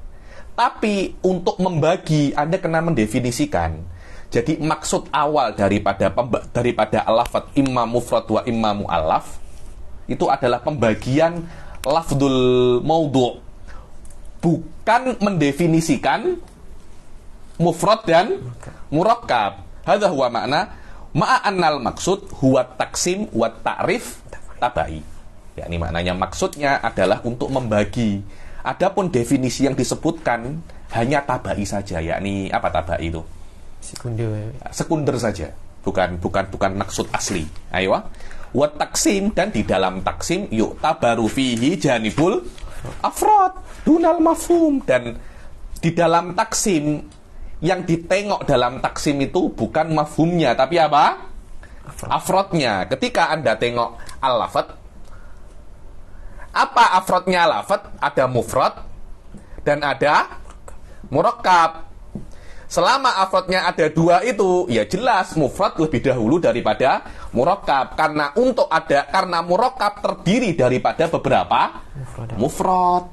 Tapi untuk membagi Anda kena mendefinisikan. Jadi maksud awal daripada lafadz imma mufrad wa imma muallaf itu adalah pembagian lafdzul maudhu', bukan mendefinisikan mufrad dan murakkab. Hadza huwa makna ma'annal maksud huwa taksim wa ta'rif tabai. Yakni maknanya maksudnya adalah untuk membagi. Adapun definisi yang disebutkan hanya tabai saja, yakni apa tabai itu? Sekunder saja, bukan maksud asli. Ayo. Wa taksim, dan di dalam taksim yuk tabaru fihi janibul afrad dunal mafhum, dan di dalam taksim yang ditengok dalam taksim itu bukan mafhumnya tapi apa? Afrodnya. Ketika Anda tengok al-lafadz, apa afrodnya lafadz? Ada mufrad dan ada murakkab. Selama afrodnya ada dua itu, ya jelas mufrad lebih dahulu daripada murakkab, karena murakkab terdiri daripada beberapa mufrad.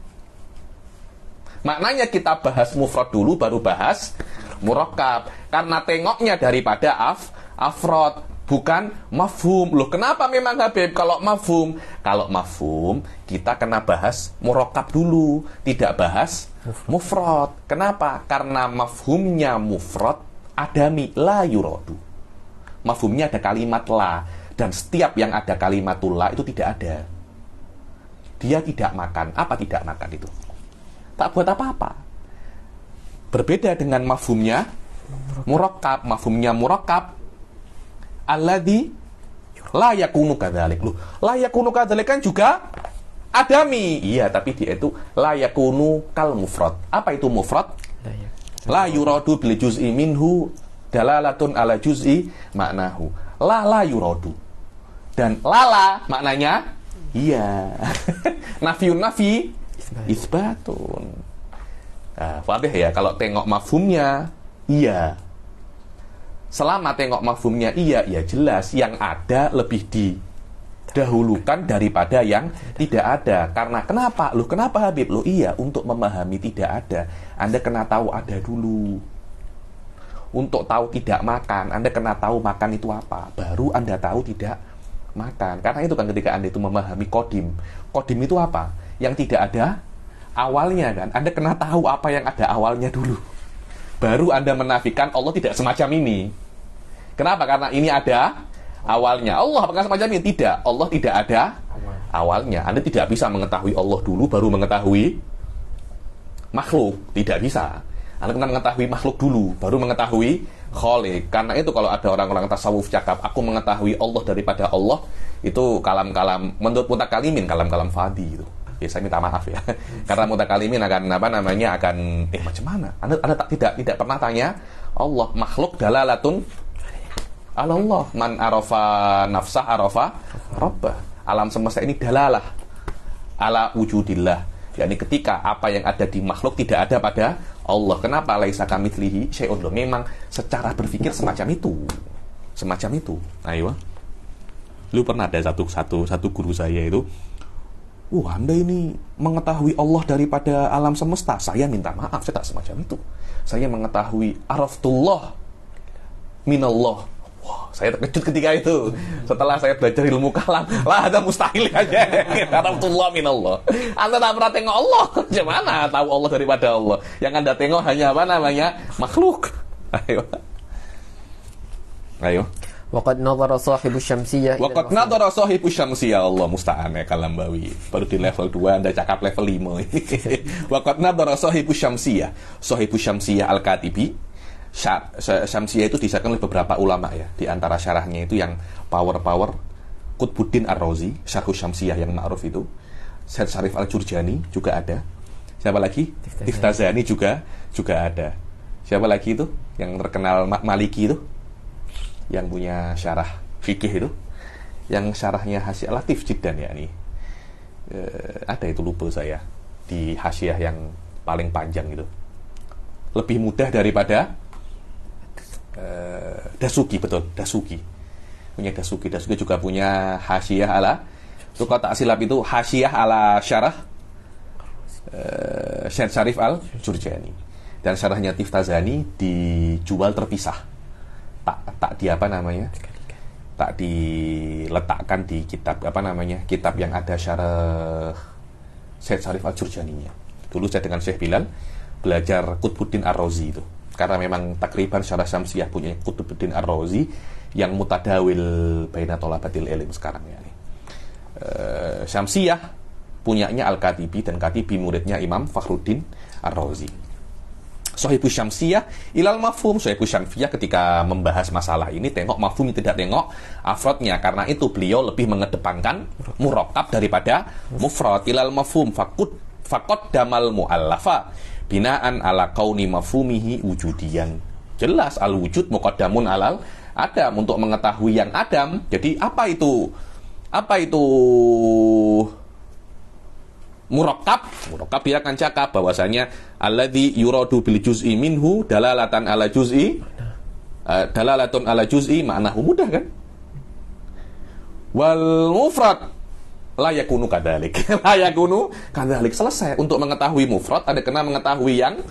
Maknanya kita bahas mufrad dulu baru bahas murakkab, karena tengoknya daripada afrod, bukan mafhum. Loh, kenapa memang Habib kalau mafhum? Kalau mafhum kita kena bahas murakkab dulu, tidak bahas mufrad. Kenapa? Karena mafhumnya mufrad adami, la yuradu. Mafhumnya ada kalimat la, dan setiap yang ada kalimatul la itu tidak ada. Dia tidak makan. Apa tidak makan itu? Tak buat apa-apa. Berbeda dengan mafhumnya murakkab. Mafhumnya murakkab alladzi la yakunu kadzalik. Loh, la yakunu kadzalik kan juga adami. Iya, tapi dia itu la yakunu kal mufrad. Apa itu mufrad? La yuradu bil juz'i minhu dalalatun ala juz'i maknahu. La yuradu. Dan lala maknanya iya. Nafiun nafi isbatun. Nah, fadih ya, kalau tengok mafhumnya iya. Selama tengok mafhumnya iya, ya jelas yang ada lebih didahulukan daripada yang tidak ada. Karena kenapa? Loh, kenapa Habib? Loh iya, untuk memahami tidak ada, Anda kena tahu ada dulu. Untuk tahu tidak makan, Anda kena tahu makan itu apa. Baru Anda tahu tidak makan. Karena itu kan ketika Anda itu memahami kodim. Kodim itu apa? Yang tidak ada awalnya kan. Anda kena tahu apa yang ada awalnya dulu. Baru Anda menafikan Allah tidak semacam ini. Kenapa? Karena ini ada awalnya. Allah apakah semacam ini? Tidak. Allah tidak ada awalnya. Anda tidak bisa mengetahui Allah dulu baru mengetahui makhluk. Tidak bisa. Anda kena mengetahui makhluk dulu baru mengetahui Khaliq. Karena itu kalau ada orang-orang tasawuf cakap aku mengetahui Allah daripada Allah, itu kalam-kalam menurut mutakalimin, kalam-kalam fadi itu. Ya, saya minta maaf ya. Karena mutakalimin akan macam mana? Anda tidak pernah tanya Allah, makhluk dalalatun Allah, man arafa nafsah arafa rabbah. Alam semesta ini dalalah ala wujudillah. yakni ketika apa yang ada di makhluk tidak ada pada Allah. Kenapa laisa kamitslihi syai'un? Memang secara berpikir semacam itu. Semacam itu. Ayo. Lu pernah ada satu guru saya itu, Anda ini mengetahui Allah daripada alam semesta. Saya minta maaf, saya tak semacam itu. Saya mengetahui araftullah minallah. Wah, saya terkejut ketika itu. Setelah saya belajar ilmu kalam, lah ada mustahil aja. Araftullah minallah. Anda tak pernah tengok Allah. Gimana tahu Allah daripada Allah? Yang Anda tengok hanya apa namanya? Makhluk. Ayo. Ayo. وقد نظر صاحب الشمسية إلى Waqad المفهوم. nadara sahibu syamsi, ya Allah musta'an ya Kalambawi. Baru di level 2 Anda cakap level 5 ini. Waqad nadara sahibu syamsiyah. Sahibu syamsiyah al-Katibi. Syamsiyah itu disahkan oleh beberapa ulama ya. Di antara syarahnya itu yang power Qutbuddin Ar-Razi, Syarh Syamsiyah yang ma'ruf itu. Syed Syarif Al-Jurjani juga ada. Siapa lagi? Tiftazani juga ada. Siapa lagi itu? Yang terkenal Maliki itu? Yang punya syarah fikih itu, yang syarahnya Hasyiah Latif Jiddan ya nih. Ada itu lupa saya di Hasyiah yang paling panjang itu. Lebih mudah daripada Dasuki, betul, Dasuki. Punya Dasuki juga punya Hasyiah ala, itu kata silap itu Hasyiah ala syarah Syed Syarif Al-Jurjani. Dan syarahnya Tiftazani dijual terpisah. Tak di apa namanya, tak diletakkan di kitab apa namanya, kitab yang ada syarah Syed Syarif Al-Jurjaninya. Dulu saya dengan Syekh Bilal belajar Qutbuddin Ar-Razi itu, karena memang takriban syarah Syamsiyah punya Qutbuddin Ar-Razi yang mutadawil baina thalabatil ilm sekarang ya. Syamsiyah punyanya Al-Katibi, dan Katibi muridnya Imam Fakhruddin Ar-Razi. Sahibu Syamsiyah ilal mafhum. Sahibu Syamsiyah ketika membahas masalah ini tengok mafhum, tidak tengok afrodnya. Karena itu beliau lebih mengedepankan murakkab daripada mufrad. Ilal mafhum faqad damal mu'allafa binaan ala kauni mafhumihi wujudiyan. Jelas al-wujud muqaddamun alal adam, untuk mengetahui yang adam. Jadi apa itu murakkab dia akan cakap bahwasanya alladzi yuradu bil juz'i minhu dalalatan ala juz'i dalalatun ala juz'i, maknahu mudah kan. Wal mufrad la yakunu kadzalik. La yakunu kadzalik. Selesai. Untuk mengetahui mufrad ada kena mengetahui yang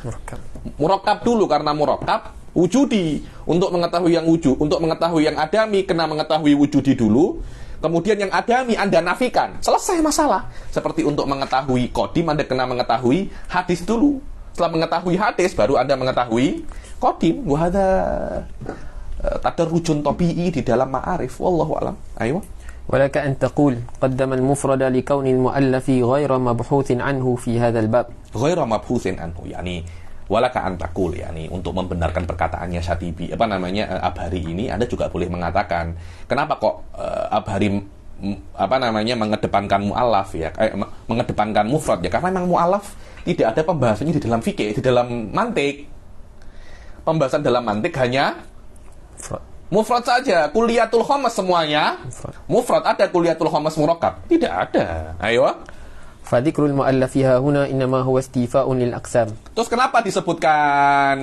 murakkab dulu, karena murakkab wujudi. Untuk mengetahui yang wujud, untuk mengetahui yang adami kena mengetahui wujudi dulu. Kemudian yang adami Anda nafikan. Selesai masalah. Seperti untuk mengetahui kodim, Anda kena mengetahui hadis dulu. Setelah mengetahui hadis, baru Anda mengetahui kodim. Wahada tadarrujun tabi'i di dalam ma'arif. Wallahu a'lam. Ayo. ولك أن تقول قدم المفرد لكون المؤلف غير مبحوث عنه في هذا الباب. غير مبحوث عنه, yakni walaka antakul, yakni untuk membenarkan perkataannya Syatibi Abhari ini, Anda juga boleh mengatakan kenapa kok Abhari mengedepankan mu'allaf ya, mengedepankan mufrad ya, karena memang mu'allaf tidak ada pembahasannya di dalam fikih, di dalam mantik. Pembahasan dalam mantik hanya mufrad saja. Kuliyatul khamas semuanya mufrad. Ada kuliyatul khamas murakkab? Tidak ada. Ayo. فذكر المؤلف هنا إنما هو استيفاء للأقسام. Terus kenapa disebutkan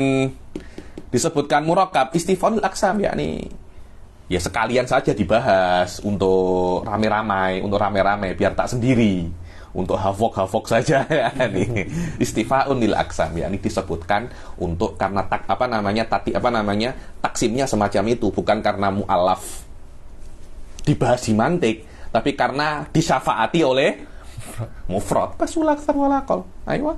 murakkab, istifa'ul aqsam, yakni ya sekalian saja dibahas untuk rame-ramai biar tak sendiri, untuk hafok saja ya nih. Istifa'un lil aqsam, yakni disebutkan untuk karena taksimnya semacam itu, bukan karena mu'allaf dibahas di mantik, tapi karena disyafaati oleh mufrad. Basul aktsar wal aqal. Ayo.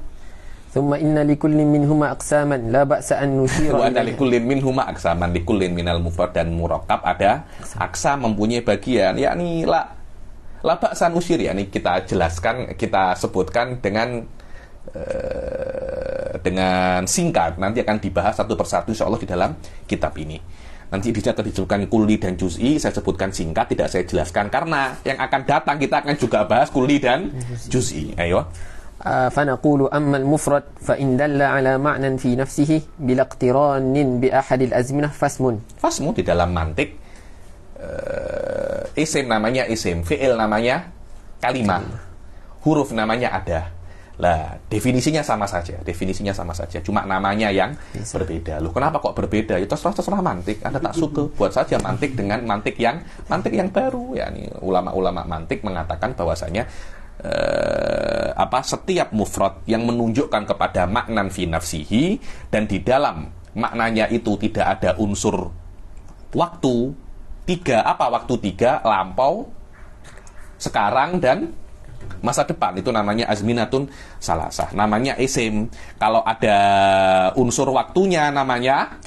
Thumma inna likulli minhuma aqsaman la ba'sa an nushira wa anna likullin minhuma aqsaman, likullin minal mufrad dan murakkab ada aksam, mempunyai bagian, yakni la ba'sa nusyir, yakni kita jelaskan, kita sebutkan dengan singkat. Nanti akan dibahas satu persatu insyaallah di dalam kitab ini. Nanti disebutkan kulli dan juz'i, saya sebutkan singkat, tidak saya jelaskan, karena yang akan datang kita akan juga bahas kulli dan juz'i. Ayo. فنقول أما المفرد فإن دل على معنى في نفسه بلا اقتران بأحد الأزمنة فاسم di dalam mantik, isim namanya isim, fi'il namanya kalimah, huruf namanya ada. Lah, definisinya sama saja, cuma namanya yang berbeda. Loh, kenapa kok berbeda? Ya terserah mantik. Anda tak suka, buat saja mantik dengan mantik yang baru. Ya, ini ulama-ulama mantik mengatakan bahwasanya setiap mufrad yang menunjukkan kepada maknan fi nafsihi, dan di dalam maknanya itu tidak ada unsur waktu tiga, lampau, sekarang, dan masa depan, itu namanya azminatun salasah, namanya isim. Kalau ada unsur waktunya namanya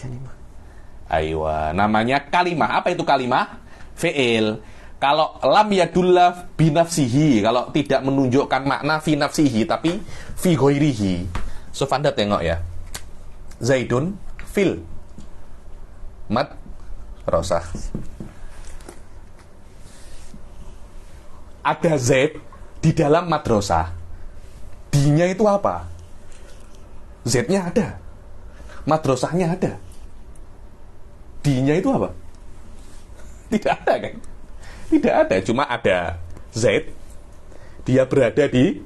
Aywa, namanya kalimah. Apa itu kalimah? Fi'il. Kalau lam yadulla binafsihi, kalau tidak menunjukkan makna fi nafsihi, tapi fi ghairihi. So, Anda tengok ya. Zaidun fil madrasah. Ada Zaid di dalam madrasah. D-nya itu apa? Z-nya ada. Madrasahnya ada. D-nya itu apa? Tidak ada kan? Tidak ada, cuma ada Z. Dia berada di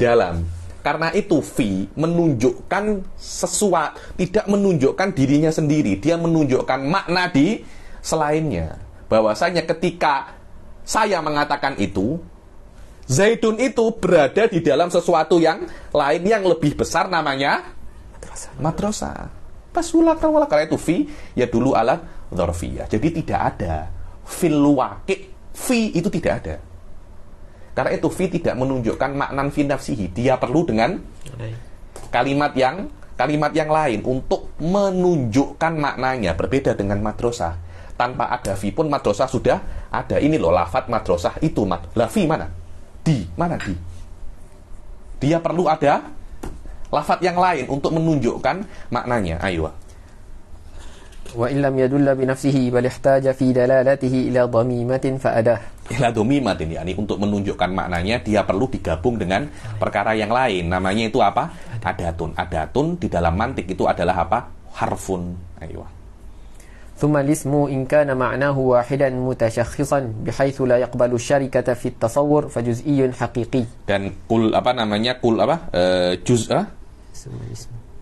dalam. Karena itu fi menunjukkan sesuatu, tidak menunjukkan dirinya sendiri. Dia menunjukkan makna di selainnya. Bahwasanya ketika saya mengatakan itu, Zaidun itu berada di dalam sesuatu yang lain yang lebih besar, namanya madrasah. Pasulakan karena itu fi ya dulu alat dzarfiyah. Jadi tidak ada fil waqi', fi itu tidak ada. Karena itu fi tidak menunjukkan makna fi nafsihi. Dia perlu dengan kalimat yang lain untuk menunjukkan maknanya. Berbeda dengan madrasah. Tanpa ada fi pun madrasah sudah ada. Ini loh lafadz madrasah itu. Lah fi mana? Di mana di? Dia perlu ada lafadz yang lain untuk menunjukkan maknanya. Ayo. Wa illam yadulla bi nafsihi bal ihtaja fi dalalatihi ila dhamimatin fa adah. Ila dhamimatin, yakni untuk menunjukkan maknanya dia perlu digabung dengan perkara yang lain. Namanya itu apa? Adatun. Adatun di dalam mantik itu adalah apa? Harfun. Ayo. ثم الاسم إن كان معناه واحدا متشخصا بحيث لا يقبل الشركة في التصور فجزئي حقيقي. Dan kul apa namanya? Kul apa? Juz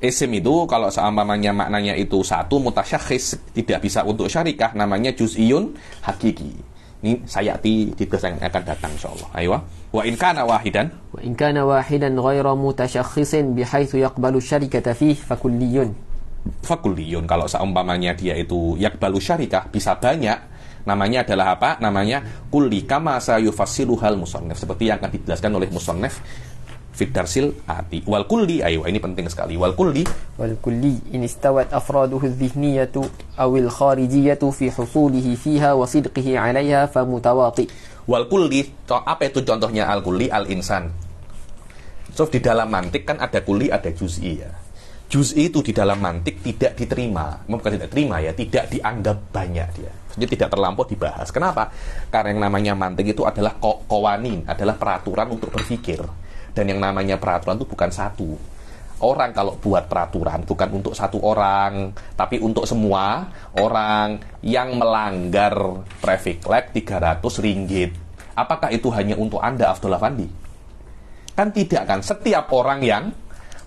isim itu kalau seumpamanya maknanya itu satu mutasyakhis, tidak bisa untuk syarikah, namanya juz'iyun hakiki. Ini sayati di yang akan datang insyaallah. Ayo. Wa in kana wahidan ghairu mutashakhisin bihaytsu yaqbalu syarikata fihi fakulliyun. Fakulliyun, kalau seumpamanya dia itu yakbalu syarikah, bisa banyak, namanya adalah apa? Namanya kulli kama sayufassiluhal musannif, seperti yang akan dijelaskan oleh musannif fi darsil ati. Wal kulli, ayo ini penting sekali. Wal kulli in istawat afraduhu adh-dhihniyatu aw al-kharijiyatu fi husulihi fiha wa sidqihi 'alayha fa mutawati. Wal kulli, apa itu contohnya al kulli? Al insan. So di dalam mantik kan ada kulli, ada juz'i ya. Juz'i itu di dalam mantik tidak diterima, bukan tidak terima ya, tidak dianggap banyak dia. Jadi tidak terlampau dibahas. Kenapa? Karena yang namanya mantik itu adalah qawanin, adalah peraturan untuk berpikir. Dan yang namanya peraturan itu bukan satu. Orang kalau buat peraturan bukan untuk satu orang, tapi untuk semua orang yang melanggar traffic light 300 ringgit. Apakah itu hanya untuk Anda, Afdol Afandi? Kan tidak kan, setiap orang yang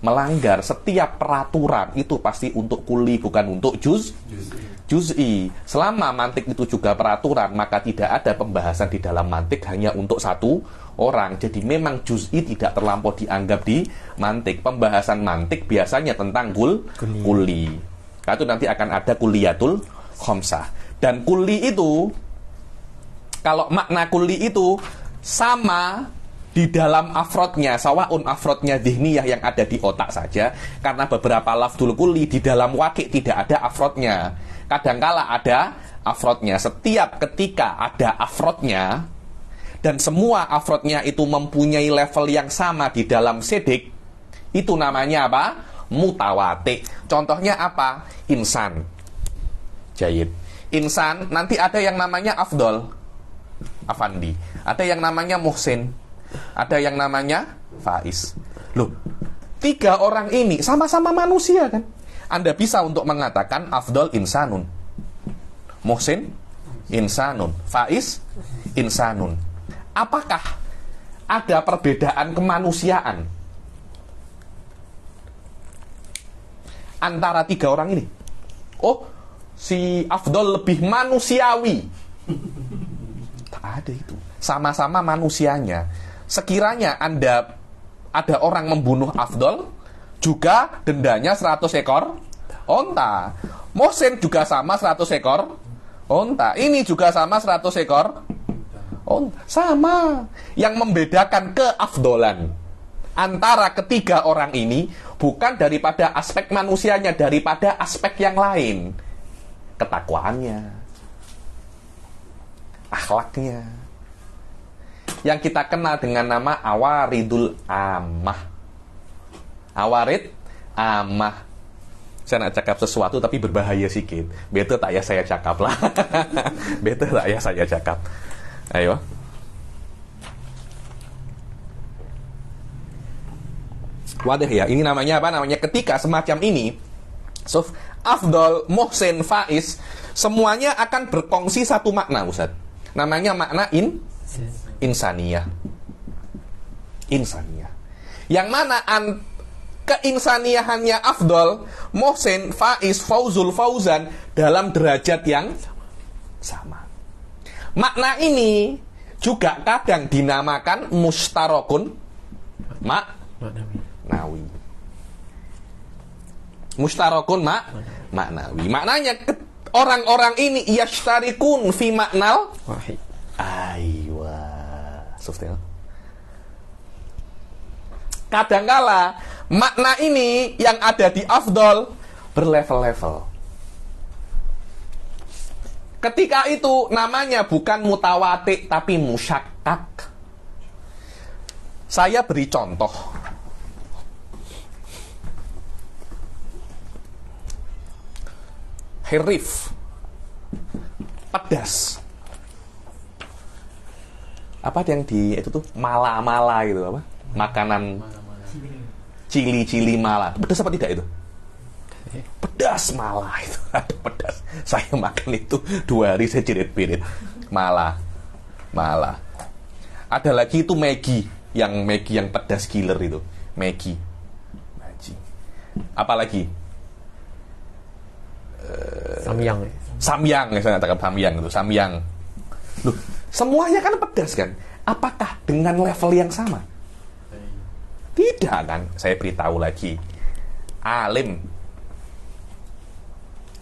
melanggar setiap peraturan itu pasti untuk kuli, bukan untuk juz'i. Selama mantik itu juga peraturan, maka tidak ada pembahasan di dalam mantik hanya untuk satu orang. Jadi memang juz'i tidak terlampau dianggap di mantik. Pembahasan mantik biasanya tentang kuli. Itu nanti akan ada kuliyatul khamsah. Dan kuli itu, kalau makna kuli itu sama di dalam afrodnya, sawaun afrodnya dhihniyah yang ada di otak saja, karena beberapa lafdul kuli di dalam waqi' tidak ada afrodnya. Kadangkala ada afrodnya. Setiap ketika ada afrodnya dan semua afrodnya itu mempunyai level yang sama di dalam sidik, itu namanya apa? Mutawati. Contohnya apa? Insan. Jayid. Insan, nanti ada yang namanya Afdol Afandi, ada yang namanya Muhsin, ada yang namanya Faiz. Loh, tiga orang ini sama-sama manusia kan? Anda bisa untuk mengatakan Afdol insanun, Muhsin insanun, Faiz insanun. Apakah ada perbedaan kemanusiaan antara tiga orang ini? Oh, si Afdol lebih manusiawi. Tak ada itu. Sama-sama manusianya. Sekiranya Anda ada orang membunuh Afdol, juga dendanya 100 ekor onta. Mohsin juga sama 100 ekor onta. Ini juga sama 100 ekor onta. Sama. Yang membedakan keafdolan antara ketiga orang ini bukan daripada aspek manusianya, daripada aspek yang lain. Ketakwaannya, akhlaknya, yang kita kenal dengan nama awaridul amah. Awarid amah. Saya nak cakap sesuatu tapi berbahaya sikit. Better tak ya saya cakap lah. Better tak ya saya cakap. Ayo. Wadah ya, ini namanya apa? Namanya ketika semacam ini, Afdol, Muhsin, Faiz, semuanya akan berkongsi satu makna, Ustaz. Namanya makna insaniyah. Insaniyah. Yang mana keinsaniyahannya Afdol, Muhsin, Faiz, Fauzul, Fauzan dalam derajat yang sama. Makna ini juga kadang dinamakan mustarokun maknawi. Mustarokun maknawi. Maknanya orang-orang ini yashtarikun fi maknal wahid. Aywa. Suftil. Kadangkala makna ini yang ada di Afdol berlevel-level. Ketika itu namanya bukan mutawatir tapi musyakkak. Saya beri contoh. Hirif, pedas. Apa yang di itu tuh mala-mala gitu apa? Makanan cili-cili mala. Pedas apa tidak itu? Pedas mala itu. Ada pedas. Saya makan itu 2 hari saya jerit-jerit. Mala. Ada lagi itu Maggi yang pedas killer itu. Maggi. Apa lagi? Samyang, saya katakan samyang itu, samyang. Loh, semuanya kan pedas kan? Apakah dengan level yang sama? Tidak kan? Saya beritahu lagi. Alim.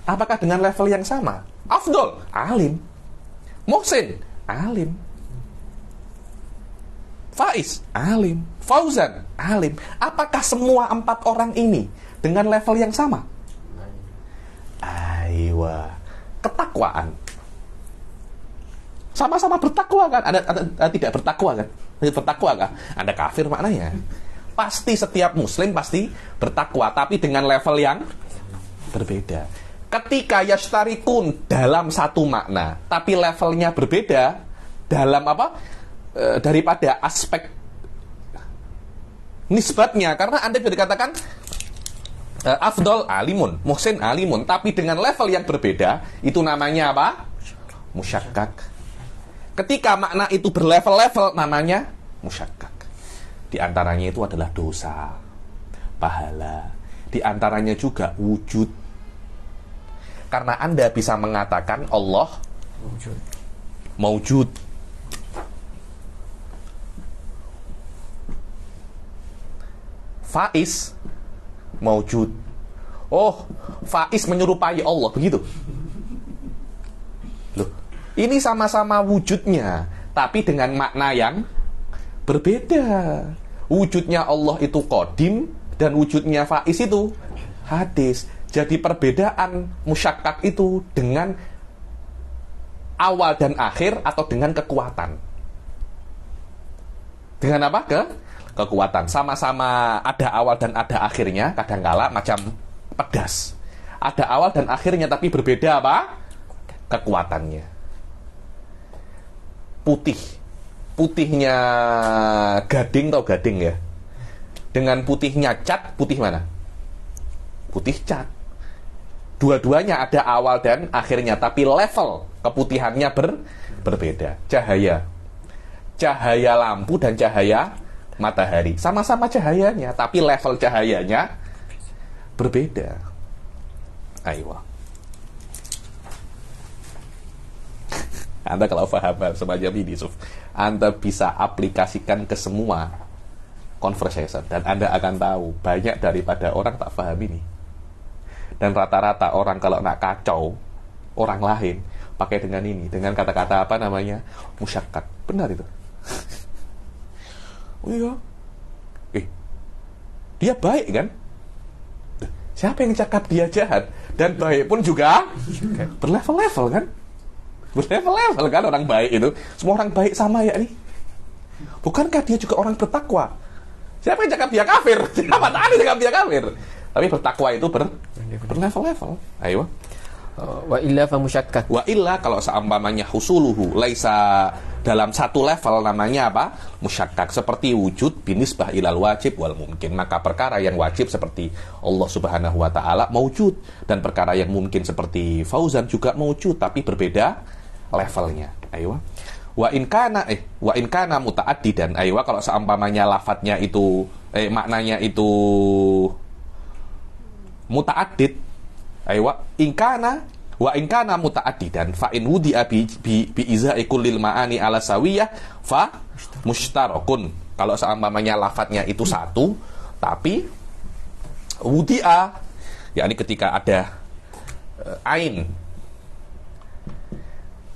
Apakah dengan level yang sama? Afdol, alim. Muhsin, alim. Faiz, alim. Fauzan, alim. Apakah semua 4 orang ini dengan level yang sama? Aywa. Ketakwaan. Sama-sama bertakwa kan? Ada tidak bertakwa kan? Bertakwa kan? Anda kafir maknanya. Pasti setiap muslim pasti bertakwa, tapi dengan level yang berbeda. Ketika yashtarikun dalam satu makna, tapi levelnya berbeda dalam apa? Daripada aspek nisbatnya, karena Anda bisa dikatakan Afdol alimun, Muhsin alimun, tapi dengan level yang berbeda, itu namanya apa? Musyakkak. Ketika makna itu berlevel-level, namanya musyakkak. Di antaranya itu adalah dosa, pahala. Di antaranya juga wujud. Karena Anda bisa mengatakan Allah maujud. Faiz maujud. Oh, Faiz menyerupai Allah, begitu. Loh, ini sama-sama wujudnya, tapi dengan makna yang berbeda. Wujudnya Allah itu qadim dan wujudnya Faiz itu hadis. Jadi perbedaan musyakkak itu dengan awal dan akhir atau dengan kekuatan. Dengan apa? Kekuatan. Sama-sama ada awal dan ada akhirnya, kadangkala macam pedas. Ada awal dan akhirnya tapi berbeda apa? Kekuatannya. Putih. Putihnya gading atau gading ya. Dengan putihnya cat, putih mana? Putih cat. Dua-duanya ada awal dan akhirnya, tapi level keputihannya berbeda. Cahaya lampu dan cahaya matahari sama-sama cahayanya, tapi level cahayanya berbeda. Ayo. Anda kalau paham semacam ini, Anda bisa aplikasikan ke semua conversation, dan Anda akan tahu banyak daripada orang tak paham ini. Dan rata-rata orang kalau nak kacau orang lain pakai dengan ini, dengan kata-kata apa namanya? Musyakkak. Benar itu. Oh iya. Dia baik kan? Siapa yang cakap dia jahat? Dan baik pun juga berlevel-level kan? Berlevel-level kan orang baik itu. Semua orang baik sama ya nih. Bukankah dia juga orang bertakwa? Siapa yang cakap dia kafir? Siapa tadi cakap dia kafir? Tapi bertakwa itu berlevel-level. Ayo. Wa illa fa musyakkak. Wa illa kalau seumpamanya husuluhu laisa dalam satu level namanya apa? Musyakkak, seperti wujud binisbah ilal wajib wal mungkin. Maka perkara yang wajib seperti Allah Subhanahu wa taala maujud, dan perkara yang mungkin seperti Fauzan juga maujud tapi berbeda levelnya. Ayo. Wa in kana muta'addidan. Ayo kalau seumpamanya lafadznya itu maknanya itu muta'addid. Ayo wa in kana muta'addidan fa in wudi'a bi izai kullil ma'ani ala sawiyah fa mushtarakun. Kalau seumpamanya lafadznya itu satu tapi wudi'a, yakni ketika ada ain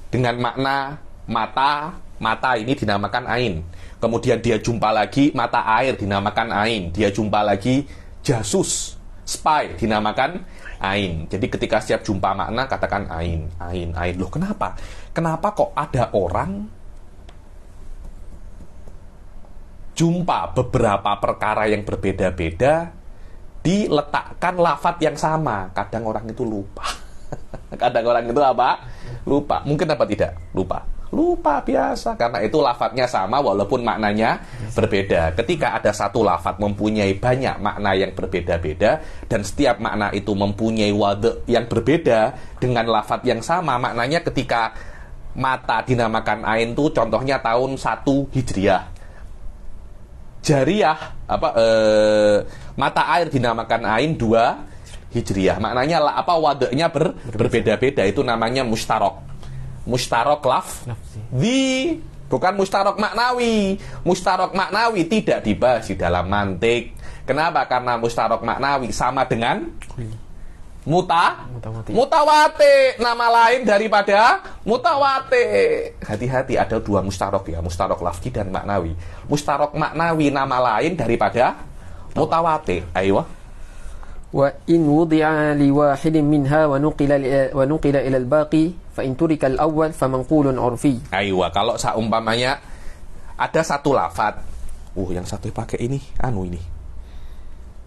dengan makna mata ini dinamakan ain. Kemudian dia jumpa lagi mata air dinamakan ain. Dia jumpa lagi jasus, spy dinamakan ain. Jadi ketika setiap jumpa makna katakan ain. Loh kenapa? Kenapa kok ada orang jumpa beberapa perkara yang berbeda-beda diletakkan lafadz yang sama? Kadang orang itu lupa. Kadang orang itu apa? Lupa. Mungkin apa tidak? Lupa biasa, karena itu lafadznya sama walaupun maknanya berbeda. Ketika ada satu lafadz mempunyai banyak makna yang berbeda-beda dan setiap makna itu mempunyai wadh yang berbeda dengan lafadz yang sama, maknanya ketika mata dinamakan ain itu contohnya tahun 1 Hijriah. Jariyah mata air dinamakan ain 2 Hijriah. Maknanya wadhnya berbeda-beda, itu namanya mustarok. Mustarok lafzi, bukan mustarok maknawi. Mustarok maknawi tidak dibahas di dalam mantik. Kenapa? Karena mustarok maknawi sama dengan mutawati, nama lain daripada mutawati. Hati-hati, ada dua mustarok ya, mustarok lafzi dan maknawi. Mustarok maknawi nama lain daripada mutawati. Ayo. Wa in wudi'a li wahidin minha wa nuqila ila al-baqi fa in turika al-awwal fa manqulun 'urfi. Aywa, kalau seumpamanya ada satu lafadz, yang satu pakai ini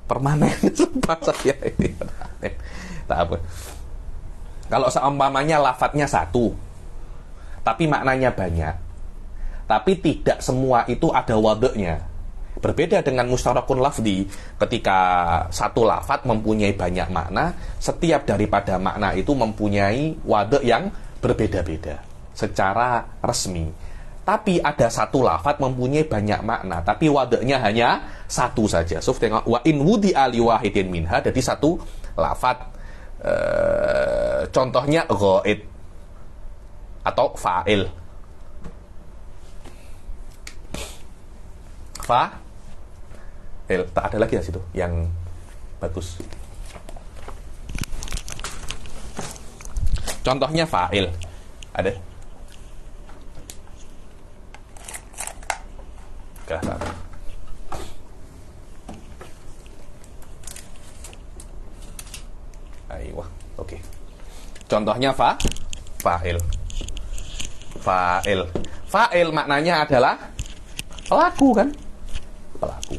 permanen bahasa saya ini. Tak apa. Kalau seumpamanya lafadznya satu tapi maknanya banyak, tapi tidak semua itu ada wadhnya. Berbeda dengan mustarakun lafzi, ketika satu lafadz mempunyai banyak makna, setiap daripada makna itu mempunyai wadh yang berbeda-beda secara resmi. Tapi ada satu lafadz mempunyai banyak makna, tapi wadhnya hanya satu saja. So, tengok wa in wudi'a li wahidin minha, jadi satu lafadz. Contohnya ghaid atau fa'il. Tak ada lagi di situ yang bagus. Contohnya fa'il. Ada? Kerasa. Ayo, oke. Contohnya fa'il. Fa'il maknanya adalah pelaku kan? Pelaku.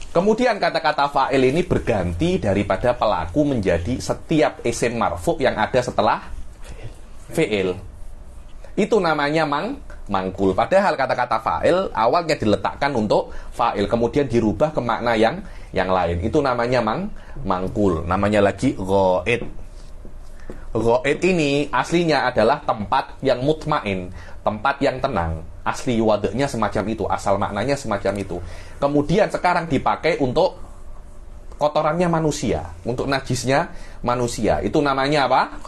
Kemudian kata-kata fa'il ini berganti daripada pelaku menjadi setiap isim marfu' yang ada setelah fi'il. Itu namanya mangkul. Padahal kata-kata fa'il awalnya diletakkan untuk fa'il, kemudian dirubah ke makna yang lain. Itu namanya mangkul. Namanya lagi ghaid. Ghaid ini aslinya adalah tempat yang mutmain, tempat yang tenang. Asli wadahnya semacam itu, asal maknanya semacam itu. Kemudian sekarang dipakai untuk kotorannya manusia, untuk najisnya manusia. Itu namanya apa?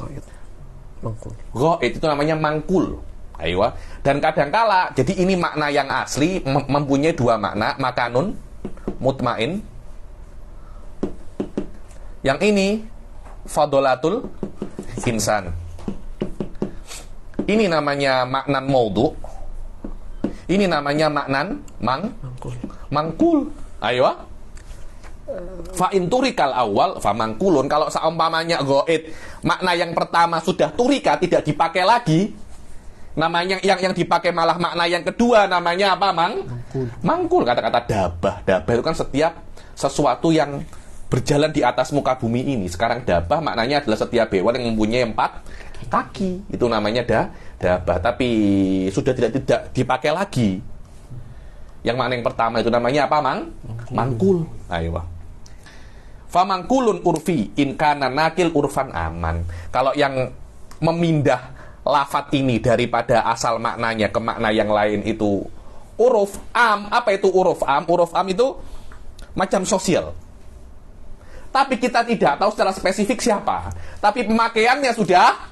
Ghaid itu namanya mangkul. Ayo. Dan kadangkala, jadi ini makna yang asli mempunyai dua makna, makanun mutmain. Yang ini fadolatul insan. Ini namanya maknan maudhu. Ini namanya maknan mangkul. Ayo. Fa in turikal awal fa mangkulun, kalau seumpamanya ghaid makna yang pertama sudah turika tidak dipakai lagi, namanya yang dipakai malah makna yang kedua namanya apa? Mangkul. Kata-kata dabah itu kan setiap sesuatu yang berjalan di atas muka bumi ini. Sekarang dabah maknanya adalah setiap hewan yang mempunyai 4 kaki, itu namanya dabah, tapi sudah tidak dipakai lagi. Yang makna yang pertama itu namanya apa? Mangkul. Ayo. Fa mangkulun urfi in kana nakil urfan aman. Kalau yang memindah lafat ini daripada asal maknanya ke makna yang lain itu uruf am. Apa itu uruf am? Uruf am itu macam sosial. Tapi kita tidak tahu secara spesifik siapa. Tapi pemakaiannya sudah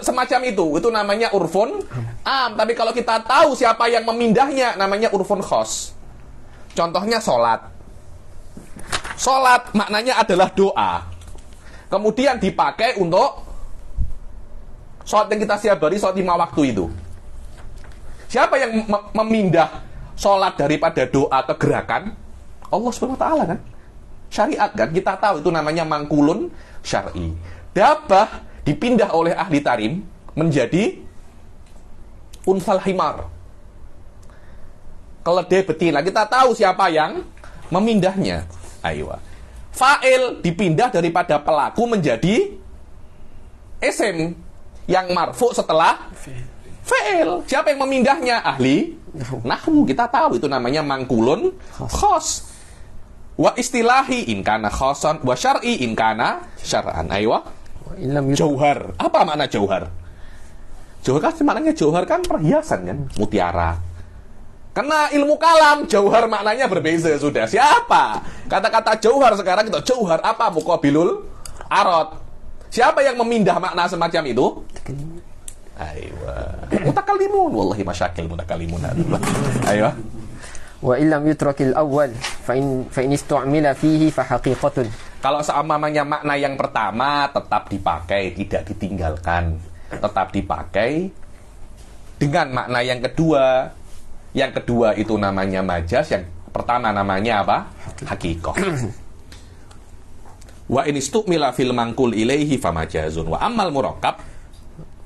semacam itu. Itu namanya urfun am. Tapi kalau kita tahu siapa yang memindahnya, namanya urfun khos. Contohnya sholat. Sholat maknanya adalah doa. Kemudian dipakai untuk sholat yang kita setiap hari, sholat 5 waktu itu. Siapa yang memindah sholat daripada doa ke gerakan? Allah SWT kan? Syariat kan? Kita tahu itu namanya mangkulun syar'i. Dabah dipindah oleh ahli tarim menjadi unsal himar, keledai betina. Kita tahu siapa yang memindahnya. Ayo. Fa'il dipindah daripada pelaku menjadi isim yang marfu setelah fa'il. Siapa yang memindahnya? Ahli nahwu. Kita tahu itu namanya mangkulun khos. Wa istilahi in kana khosan wa syar'i in kana syar'an. Ayo. Jauhar. Apa makna jauhar? Jauhar kan maknanya jauhar kan perhiasan kan, mutiara. Karena ilmu kalam, jauhar maknanya berbeza sudah. Siapa? Kata-kata jauhar sekarang itu jauhar apa? Muqabilul arad. Siapa yang memindah makna semacam itu? Aywa. Mutakallimun. Wallahi masyakil mutakallimun. Aywa. Wa illam yutrakil awal fa in istu'mila fihi fa haqiqatun. Kalau seumpamanya makna yang pertama tetap dipakai, tidak ditinggalkan. Tetap dipakai dengan makna yang kedua. Yang kedua itu namanya majas, yang pertama namanya apa? Hakikoh. Wa in istumila fil mangkul ilaihi fa majazun wa ammal murakkab.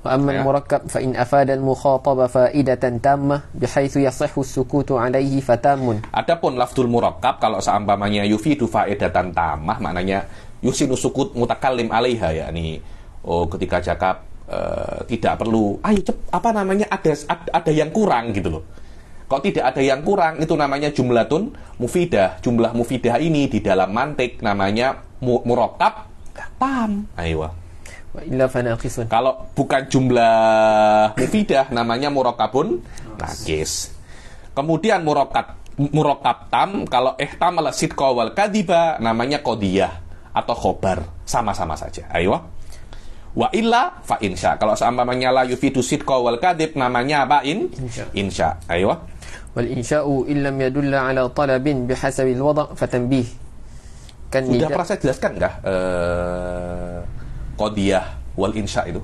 Wa ammal murakkab fa in afada al mukhataba faidatan tammah bihaitsu yasihhu as-sukutu alaihi fatamun. Adapun lafdzul murakkab kalau seumpamanya yufidu faidatan tammah, maknanya yusinu sukut mutakallim alaiha, yakni ketika cakap tidak perlu ada yang kurang gitu loh. Kalau tidak ada yang kurang, itu namanya jumlatun mufidah. Jumlah mufidah ini di dalam mantik namanya murakkab tam. Ayo. Kalau bukan jumlah mufidah, namanya murakkabun nakis. Kemudian murakkab tam, kalau ihtamal sidqa wal kadhiba, namanya qadiyah atau khobar. Sama-sama saja. Ayo. Wa illa fa insya. Kalau seumpamanya la yufidu sidqa wal kadhib, namanya apa? Insya. Ayo. Wal insya'u illam yadulla ala talabin bihasabil wada' fatanbih. Kan sudah pernah saya jelaskan enggak qadiyah wal insya itu?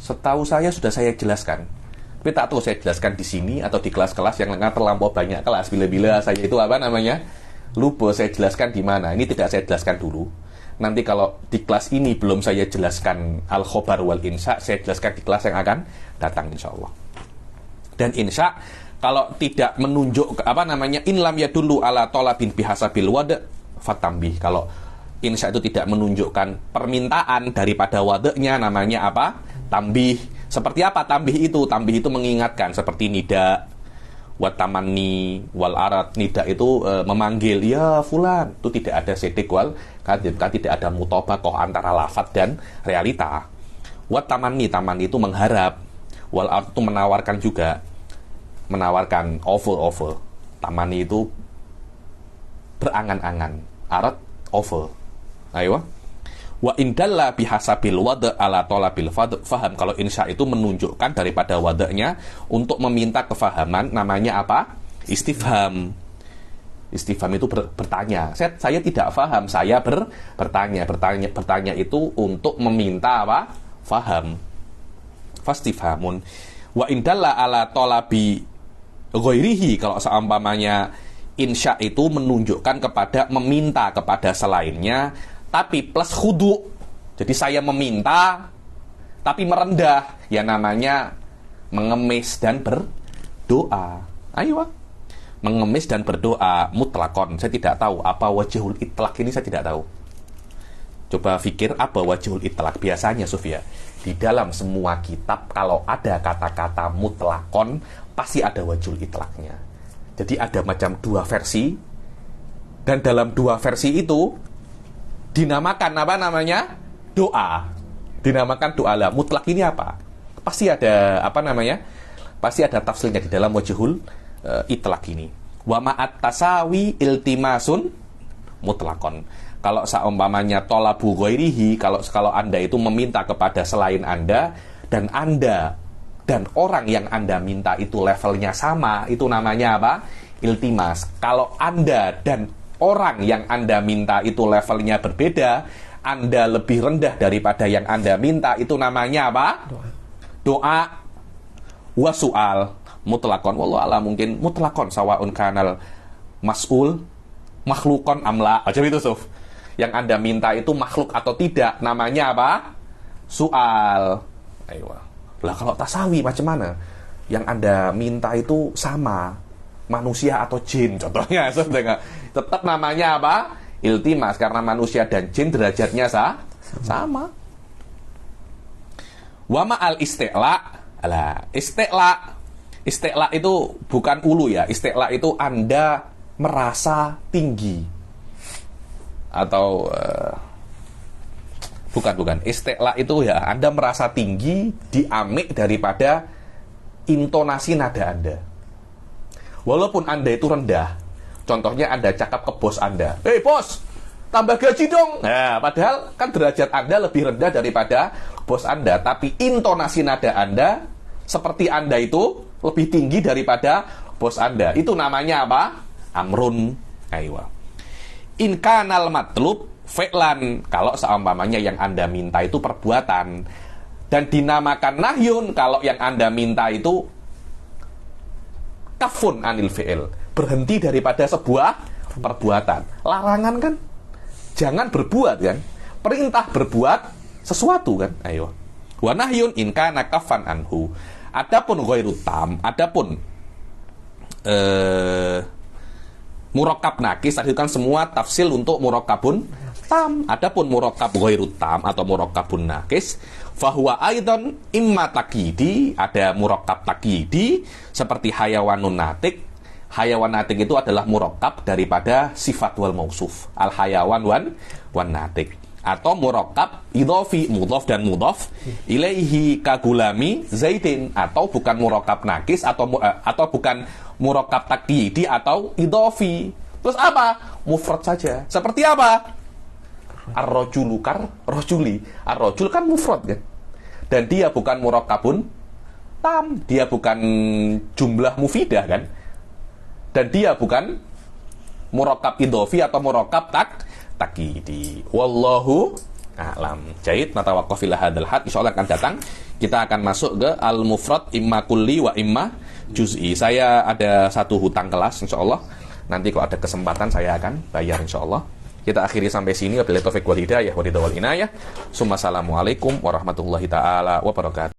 Setahu saya sudah saya jelaskan. Tapi tak tahu saya jelaskan di sini atau di kelas-kelas yang terlampau banyak kelas. Bila-bila saya itu lupa saya jelaskan di mana. Ini tidak saya jelaskan dulu. Nanti kalau di kelas ini belum saya jelaskan al-khobar wal insya, saya jelaskan di kelas yang akan datang insyaallah. Dan insya kalau tidak menunjuk in lam yadullu ala talabin bihasabil wada' fatambih. Kalau insya itu tidak menunjukkan permintaan daripada wada'nya, namanya apa? Tambih. Seperti apa tambih itu? Tambih itu mengingatkan, seperti nida wa tamanni wal arad. Nida itu memanggil, ya fulan. Itu tidak ada sidik wal kadhib, tidak ada mutabaqah antara lafaz dan realita. Wa tamanni itu mengharap. Wal arad itu menawarkan juga. Menawarkan offer. Tamanni itu berangan-angan. Arad offer. Ayo. Wa indalla bihasabil wada' ala talabil faham. Kalau insya itu menunjukkan daripada wada'nya untuk meminta kefahaman, namanya apa? Istifham. Istifham itu bertanya. Saya tidak faham, saya bertanya. Bertanya itu untuk meminta apa? Faham. Fastifhamun. Wa indalla ala talabi ghairihi. Kalau seumpamanya Insya itu menunjukkan kepada meminta kepada selainnya, tapi plus khudu. Jadi saya meminta, tapi merendah. Ya namanya mengemis dan berdoa. Ayo, mengemis dan berdoa mutlakon. Saya tidak tahu apa wajhul itlaq ini, saya tidak tahu. Coba pikir apa wajhul itlaq. Biasanya Sufya, di dalam semua kitab kalau ada kata-kata mutlakon pasti ada wajhul itlaqnya. Jadi ada macam dua versi, dan dalam dua versi itu dinamakan apa namanya? Doa. Dinamakan doa. Lah mutlak ini apa? Pasti ada apa namanya? Pasti ada tafsirnya di dalam wajhul itlaq ini. Wa ma'at tasawi iltimasun mutlakon. Kalau seumpamanya tolabu ghairihi, kalau Anda itu meminta kepada selain Anda, dan Anda dan orang yang Anda minta itu levelnya sama, itu namanya apa? Iltimas. Kalau Anda dan orang yang Anda minta itu levelnya berbeda, Anda lebih rendah daripada yang Anda minta, itu namanya apa? Doa. Wa su'al mutlakon. Wallahu a'lam, mungkin mutlakon sawaun kanal mas'ul makhlukon amla. Macam itu, Suf. Yang Anda minta itu makhluk atau tidak, namanya apa? Soal. Ayo. Lah kalau tasawi macam mana? Yang Anda minta itu sama, manusia atau jin contohnya. Tetap namanya apa? Iltimas, karena manusia dan jin derajatnya sama. Wa ma'al isti'la. Lah, isti'la itu bukan ulu ya. Isti'la itu Anda merasa tinggi. Atau bukan. Isti'la itu ya Anda merasa tinggi diamik daripada intonasi nada Anda. Walaupun Anda itu rendah. Contohnya Anda cakap ke bos Anda, "Hei bos, tambah gaji dong." Nah, padahal kan derajat Anda lebih rendah daripada bos Anda, tapi intonasi nada Anda seperti Anda itu lebih tinggi daripada bos Anda. Itu namanya apa? Amrun. Aywa. In kanal matlub fi'lan, kalau seumpamanya yang Anda minta itu perbuatan, dan dinamakan nahyun kalau yang Anda minta itu kafun anil fi'il, berhenti daripada sebuah perbuatan. Larangan kan? Jangan berbuat kan? Perintah berbuat sesuatu kan? Ayo. Wa nahyun in kana kafan anhu. Adapun ghairu tam, adapun murakkab nakis, tadi kan semua tafsil untuk murakkabun tam. Adapun murakkab ghairu tam atau murakkabun nakis, fahuwa aidan imma takyidi, ada murakkab takyidi seperti hayawanun natik. Hayawan natik itu adalah murakkab daripada sifat wal mausuf, al hayawan wan natik. Atau murakkab idhofi, mudhof dan mudhof ilaihi kagulami zaidin, atau bukan murakkab nakis atau bukan murakkab takyidi atau idhofi. Terus apa? Mufrad saja. Seperti apa? Ar-rajulu rajuli. Ar-rajul kan mufrad kan? Dan dia bukan murakkabun tam, dia bukan jumlah mufidah kan? Dan dia bukan murakkab idhofi atau murakkab takyidi. Wallahu a'lam. Jahid, natawaqqaf ila hadzal had. Insyaallah akan datang kita akan masuk ke al-mufrad imma kulli wa imma juz'i. Saya ada satu hutang kelas insyaallah. Nanti kalau ada kesempatan saya akan bayar insyaallah. Kita akhiri sampai sini. Wabillahi taufiq wal hidayah wa ridha wal inayah. Assalamualaikum warahmatullahi taala wabarakatuh.